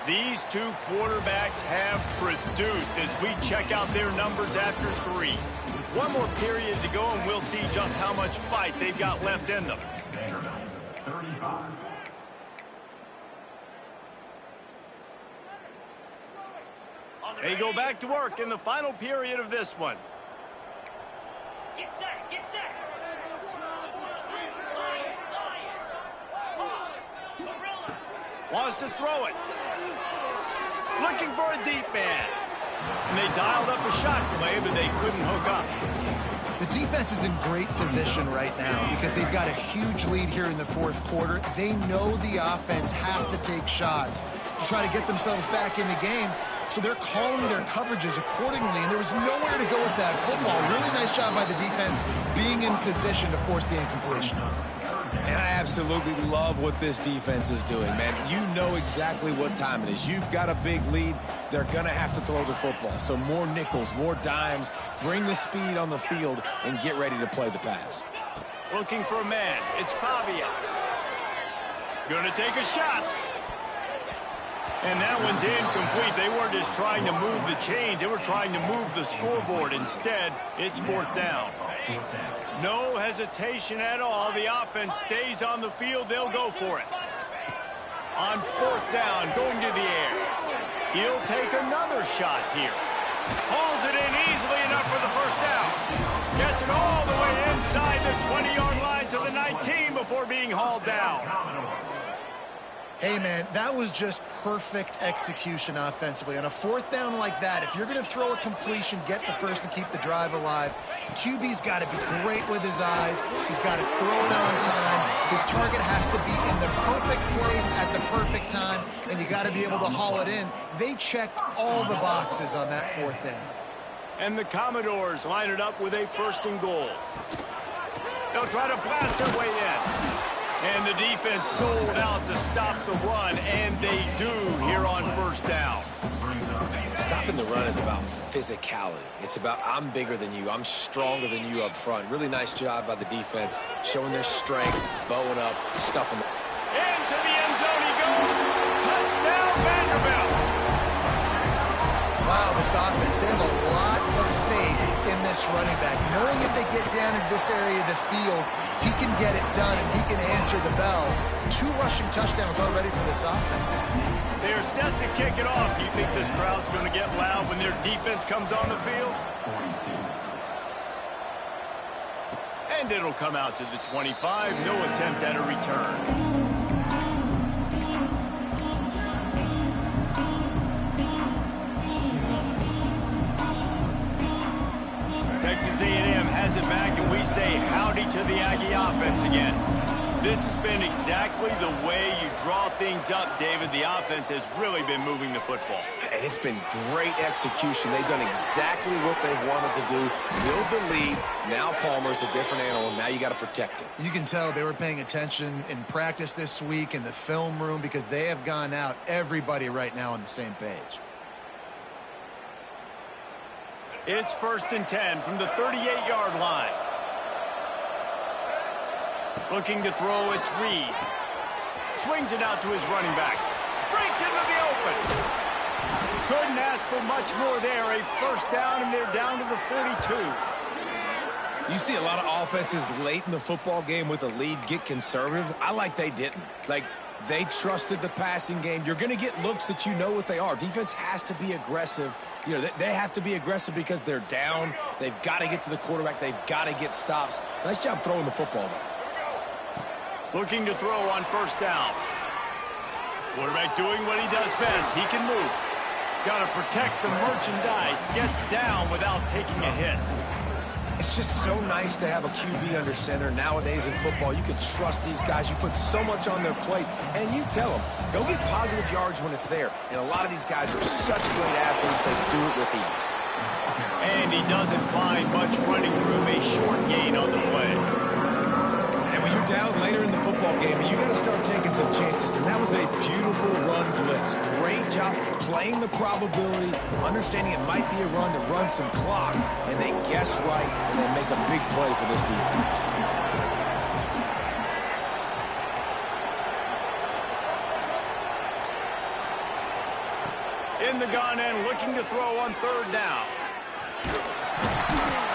These two quarterbacks have produced as we check out their numbers after 3. One more period to go, and we'll see just how much fight they've got left in them. Vanderbilt, 35. They go back to work in the final period of this one. Get set, get set. Wants to throw it. Looking for a deep man. And they dialed up a shot play, but they couldn't hook up. The defense is in great position right now because they've got a huge lead here in the fourth quarter. They know the offense has to take shots to try to get themselves back in the game. So they're calling their coverages accordingly, and there was nowhere to go with that football. Really nice job by the defense being in position to force the incompletion. And I absolutely love what this defense is doing, man. You know exactly what time it is. You've got a big lead. They're going to have to throw the football. So more nickels, more dimes, bring the speed on the field, and get ready to play the pass. Looking for a man. It's Pavia. Gonna take a shot. And that one's incomplete. They weren't just trying to move the chains. They were trying to move the scoreboard. Instead, it's fourth down. No hesitation at all. The offense stays on the field. They'll go for it. On fourth down, going to the air. He'll take another shot here. Hauls it in easily enough for the first down. Gets it all the way inside the 20-yard line to the 19 before being hauled down. Hey, man, that was just perfect execution offensively. On a fourth down like that, if you're going to throw a completion, get the first and keep the drive alive, QB's got to be great with his eyes. He's got to throw it on time. His target has to be in the perfect place at the perfect time, and you got to be able to haul it in. They checked all the boxes on that fourth down. And the Commodores line it up with a first and goal. They'll try to blast their way in. And the defense sold out to stop the run, and they do here on first down. Stopping the run is about physicality. It's about I'm bigger than you. I'm stronger than you up front. Really nice job by the defense, showing their strength, bowing up, stuffing. Into the end zone he goes. Touchdown, Vanderbilt. Wow, this offense, they have a lot of faith in this running back. Knowing if they get down in this area of the field, he can get it done and he can answer the bell. 2 rushing touchdowns already for this offense. They're set to kick it off. Do you think this crowd's going to get loud when their defense comes on the field? 42. And it'll come out to the 25. No attempt at a return. Texas A&M has it back, and we say howdy to the Aggie offense again. This has been exactly the way you draw things up, David. The offense has really been moving the football. And it's been great execution. They've done exactly what they've wanted to do. Build the lead. Now Palmer's a different animal. Now you got to protect it. You can tell they were paying attention in practice this week in the film room because they have gone out, everybody right now on the same page. It's 1st and 10 from the 38-yard line. Looking to throw, it's Reed. Swings it out to his running back. Breaks into the open. Couldn't ask for much more there. A 1st down, and they're down to the 42. You see a lot of offenses late in the football game with a lead get conservative. I like they didn't. Like, they trusted the passing game. You're going to get looks that you know what they are. Defense has to be aggressive. You know, they have to be aggressive because they're down. They've got to get to the quarterback. They've got to get stops. Nice job throwing the football, though. Looking to throw on 1st down. Quarterback doing what he does best. He can move. Got to protect the merchandise. Gets down without taking a hit. It's just so nice to have a QB under center. Nowadays in football, you can trust these guys. You put so much on their plate, and you tell them, go get positive yards when it's there. And a lot of these guys are such great athletes, they do it with ease. And he doesn't find much running room. A short gain on the play. And when you're down later in the football game, you got to start taking some chances. And that was a beautiful run blitz. Great job playing the probability, understanding it might be a run to run some clock, and they guess right, and they make a big play for this defense. In the gun and looking to throw on 3rd down.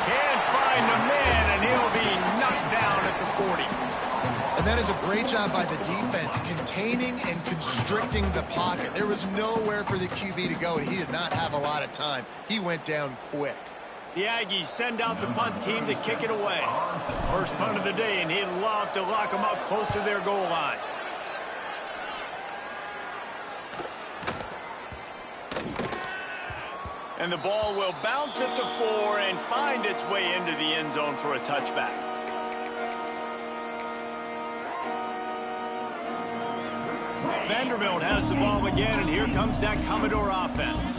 Can't find the man, and he'll be knocked down at the 40. And that is a great job by the defense, containing and constricting the pocket. There was nowhere for the QB to go, and he did not have a lot of time. He went down quick. The Aggies send out the punt team to kick it away. First punt of the day, and he'd love to lock them up close to their goal line. And the ball will bounce at the 4 and find its way into the end zone for a touchback. Vanderbilt has the ball again, and here comes that Commodore offense.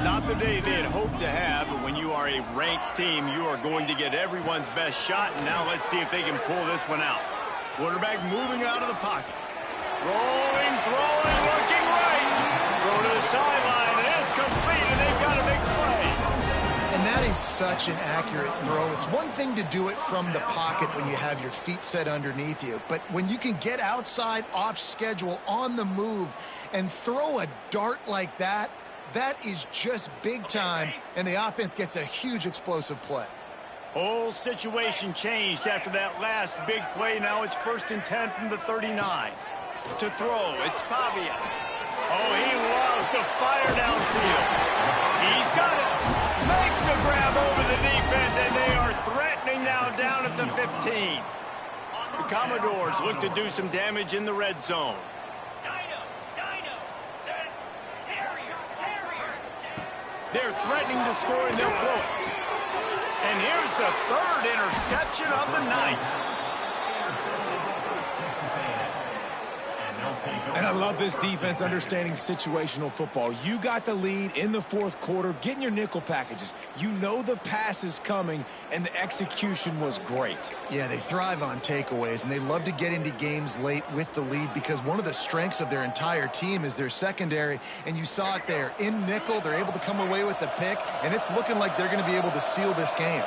Not the day they had hoped to have, but when you are a ranked team, you are going to get everyone's best shot, and now let's see if they can pull this one out. Quarterback moving out of the pocket. Rolling, throwing, looking right. Throw to the sideline, and it's complete, and they've got a big play. And that is such an accurate throw. It's one thing to do it from the pocket when you have your feet set underneath you, but when you can get outside, off schedule, on the move, and throw a dart like that, that is just big time, and the offense gets a huge explosive play. Whole situation changed after that last big play. Now it's 1st and 10 from the 39. To throw, it's Pavia. Oh, he loves to fire downfield. He's got it. Makes the grab over the defense, and they are threatening now down at the 15. The Commodores look to do some damage in the red zone. They're threatening to score, and they'll throw it. And here's the 3rd interception of the night. And I love this defense understanding situational football. You got the lead in the 4th quarter, getting your nickel packages. You know the pass is coming, and the execution was great. Yeah, they thrive on takeaways, and they love to get into games late with the lead because one of the strengths of their entire team is their secondary, and you saw it there. In nickel, they're able to come away with the pick, and it's looking like they're going to be able to seal this game.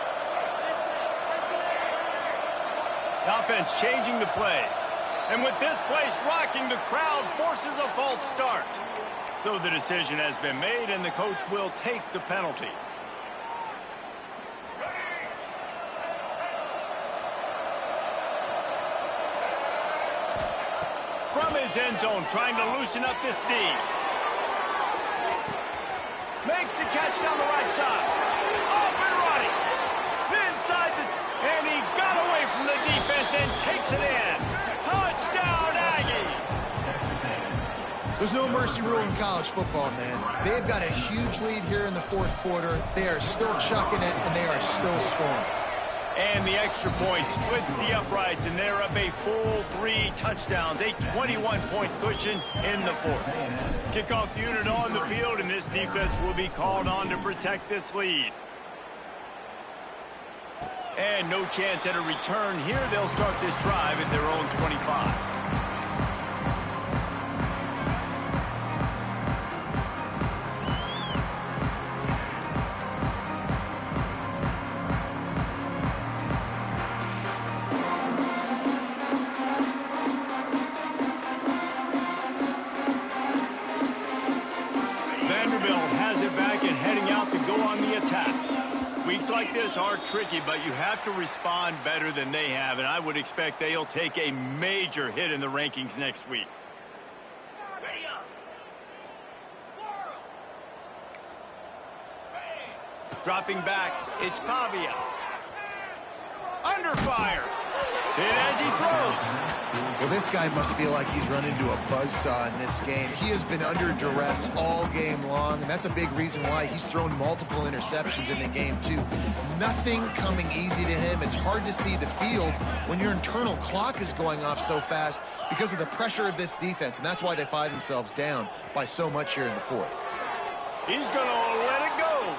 The offense changing the play. And with this place rocking, the crowd forces a false start. So the decision has been made, and the coach will take the penalty. From his end zone, trying to loosen up this D. Makes the catch down the right side. Off and running. Inside the... And he got away from the defense and takes it in. Touchdown, Aggies! There's no mercy rule in college football, man. They've got a huge lead here in the 4th quarter. They are still chucking it, and they are still scoring. And the extra point splits the uprights, and they're up a full 3 touchdowns, a 21-point cushion in the fourth. Kickoff unit on the field, and this defense will be called on to protect this lead. And no chance at a return here. They'll start this drive at their own 25. Weeks like this are tricky, but you have to respond better than they have, and I would expect they'll take a major hit in the rankings next week. Ready up. Squirrel. Dropping back, it's Pavia. Under fire. And as he throws. Well, this guy must feel like he's run into a buzzsaw in this game. He has been under duress all game long, and that's a big reason why he's thrown multiple interceptions in the game, too. Nothing coming easy to him. It's hard to see the field when your internal clock is going off so fast because of the pressure of this defense, and that's why they find themselves down by so much here in the fourth. He's going to let it go.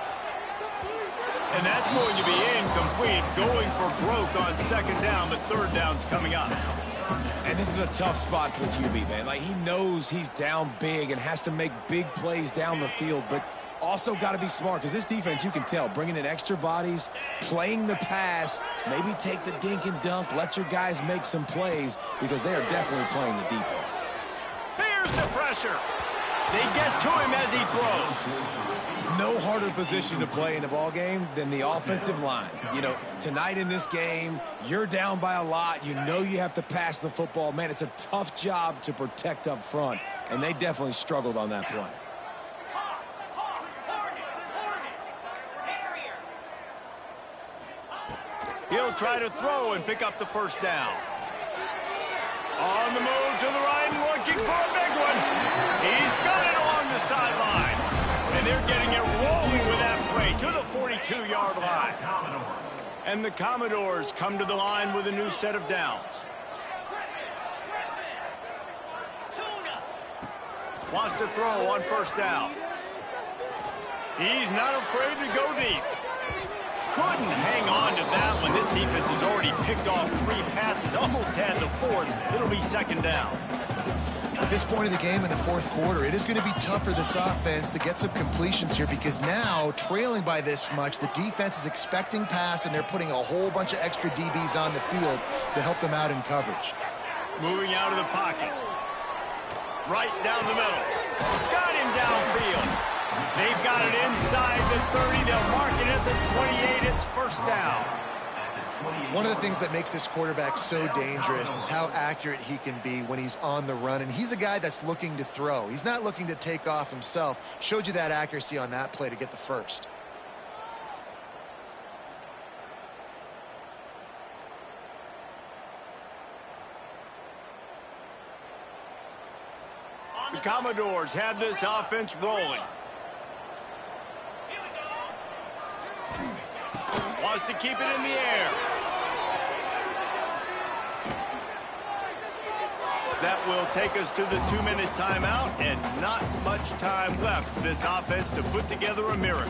And that's going to be incomplete, going for broke on second down, but third down's coming up. And this is a tough spot for the QB, man. Like, he knows he's down big and has to make big plays down the field, but also got to be smart, because this defense, you can tell, bringing in extra bodies, playing the pass, maybe take the dink and dunk, let your guys make some plays, because they are definitely playing the deep end. Here's the pressure. They get to him as he throws. No harder position to play in a ball game than the offensive line. You know, tonight in this game, you're down by a lot. You know you have to pass the football. Man, it's a tough job to protect up front, and they definitely struggled on that play. He'll try to throw and pick up the first down. On the move to the right, looking for a big one. He's got it along the sideline. And they're getting it rolling with that play to the 42-yard line. And the Commodores come to the line with a new set of downs. Wants to throw on first down. He's not afraid to go deep. Couldn't hang on to that one. This defense has already picked off 3 passes, almost had the 4th. It'll be second down. At this point in the game in the fourth quarter, it is going to be tough for this offense to get some completions here, because now, trailing by this much, the defense is expecting pass, and they're putting a whole bunch of extra DBs on the field to help them out in coverage. Moving out of the pocket. Right down the middle. Got him downfield. They've got it inside the 30. They'll mark it at the 28. It's first down. One of the things that makes this quarterback so dangerous is how accurate he can be when he's on the run. And he's a guy that's looking to throw. He's not looking to take off himself. Showed you that accuracy on that play to get the first. The Commodores have this offense rolling. Wants to keep it in the air. That will take us to the 2-minute timeout, and not much time left for this offense to put together a miracle.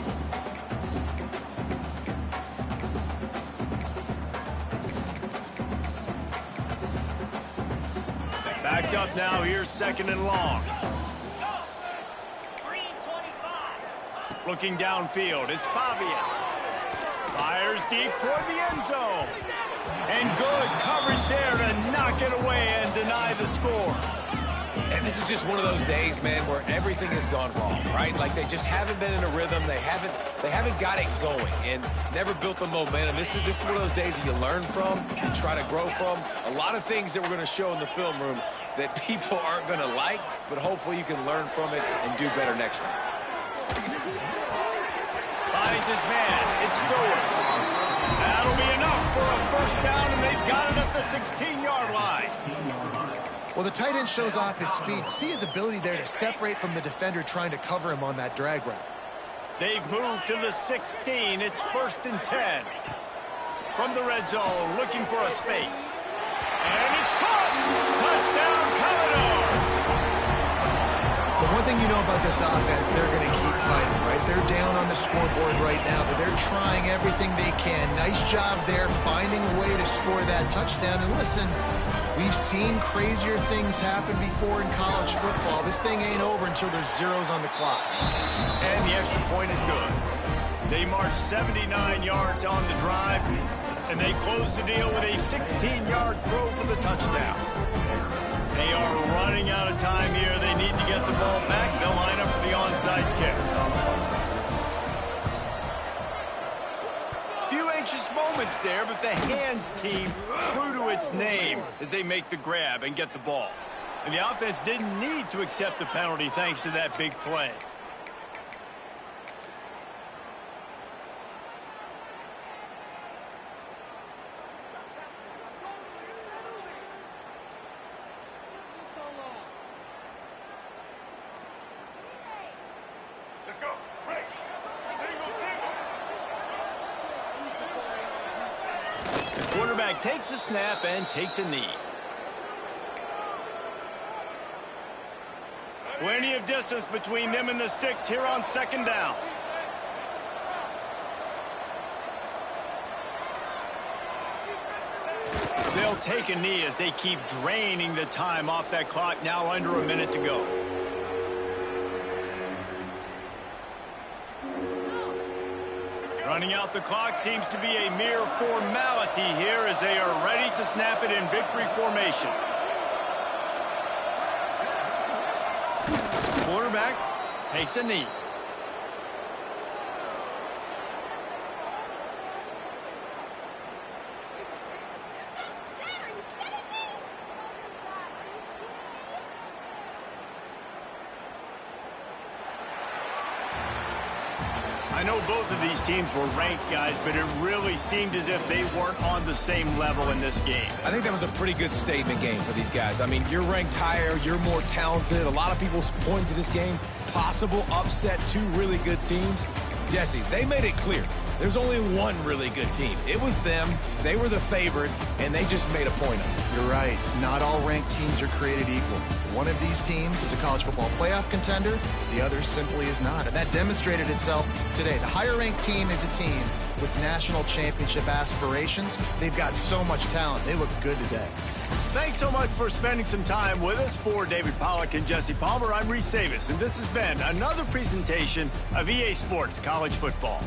Backed up now, here's second and long. Looking downfield, it's Pavia. Fires deep toward the end zone. And good coverage there to knock it away and deny the score. And this is just one of those days, man, where everything has gone wrong, right? Like, they just haven't been in a rhythm. They haven't got it going and never built the momentum. This is one of those days that you learn from, you try to grow from. A lot of things that we're going to show in the film room that people aren't going to like, but hopefully you can learn from it and do better next time. Finds his man. It's Stowers. That'll be enough for a first down, and they've got it at the 16-yard line. Well, the tight end shows off his speed. See his ability there to separate from the defender trying to cover him on that drag route. They've moved to the 16. It's 1st and 10. from the red zone, looking for a space. And it's caught! Touchdown, Commodores! The one thing you know about this offense, they're going to keep fighting, right? They're down on the scoreboard right now, but they're trying everything they can. Nice job there, finding a way to score that touchdown. And listen, we've seen crazier things happen before in college football. This thing ain't over until there's zeros on the clock. And the extra point is good. They march 79 yards on the drive, and they close the deal with a 16-yard throw for the touchdown. They are running out of time here. They need to get the ball back. They'll line up for the onside kick. Few anxious moments there, but the hands team true to its name as they make the grab and get the ball. And the offense didn't need to accept the penalty thanks to that big play. Let's go. Break. Single. The quarterback takes a snap and takes a knee. Plenty of distance between them and the sticks here on second down. They'll take a knee as they keep draining the time off that clock, now under a minute to go. Running out the clock seems to be a mere formality here as they are ready to snap it in victory formation. Quarterback takes a knee. I know both of these teams were ranked, guys, but it really seemed as if they weren't on the same level in this game. I think that was a pretty good statement game for these guys. I mean, you're ranked higher, you're more talented. A lot of people point to this game, possible upset, two really good teams. Jesse, they made it clear. There's only one really good team. It was them. They were the favorite, and they just made a point of it. You're right. Not all ranked teams are created equal. One of these teams is a college football playoff contender. The other simply is not. And that demonstrated itself today. The higher-ranked team is a team with national championship aspirations. They've got so much talent. They look good today. Thanks so much for spending some time with us. For David Pollack and Jesse Palmer, I'm Reese Davis, and this has been another presentation of EA Sports College Football.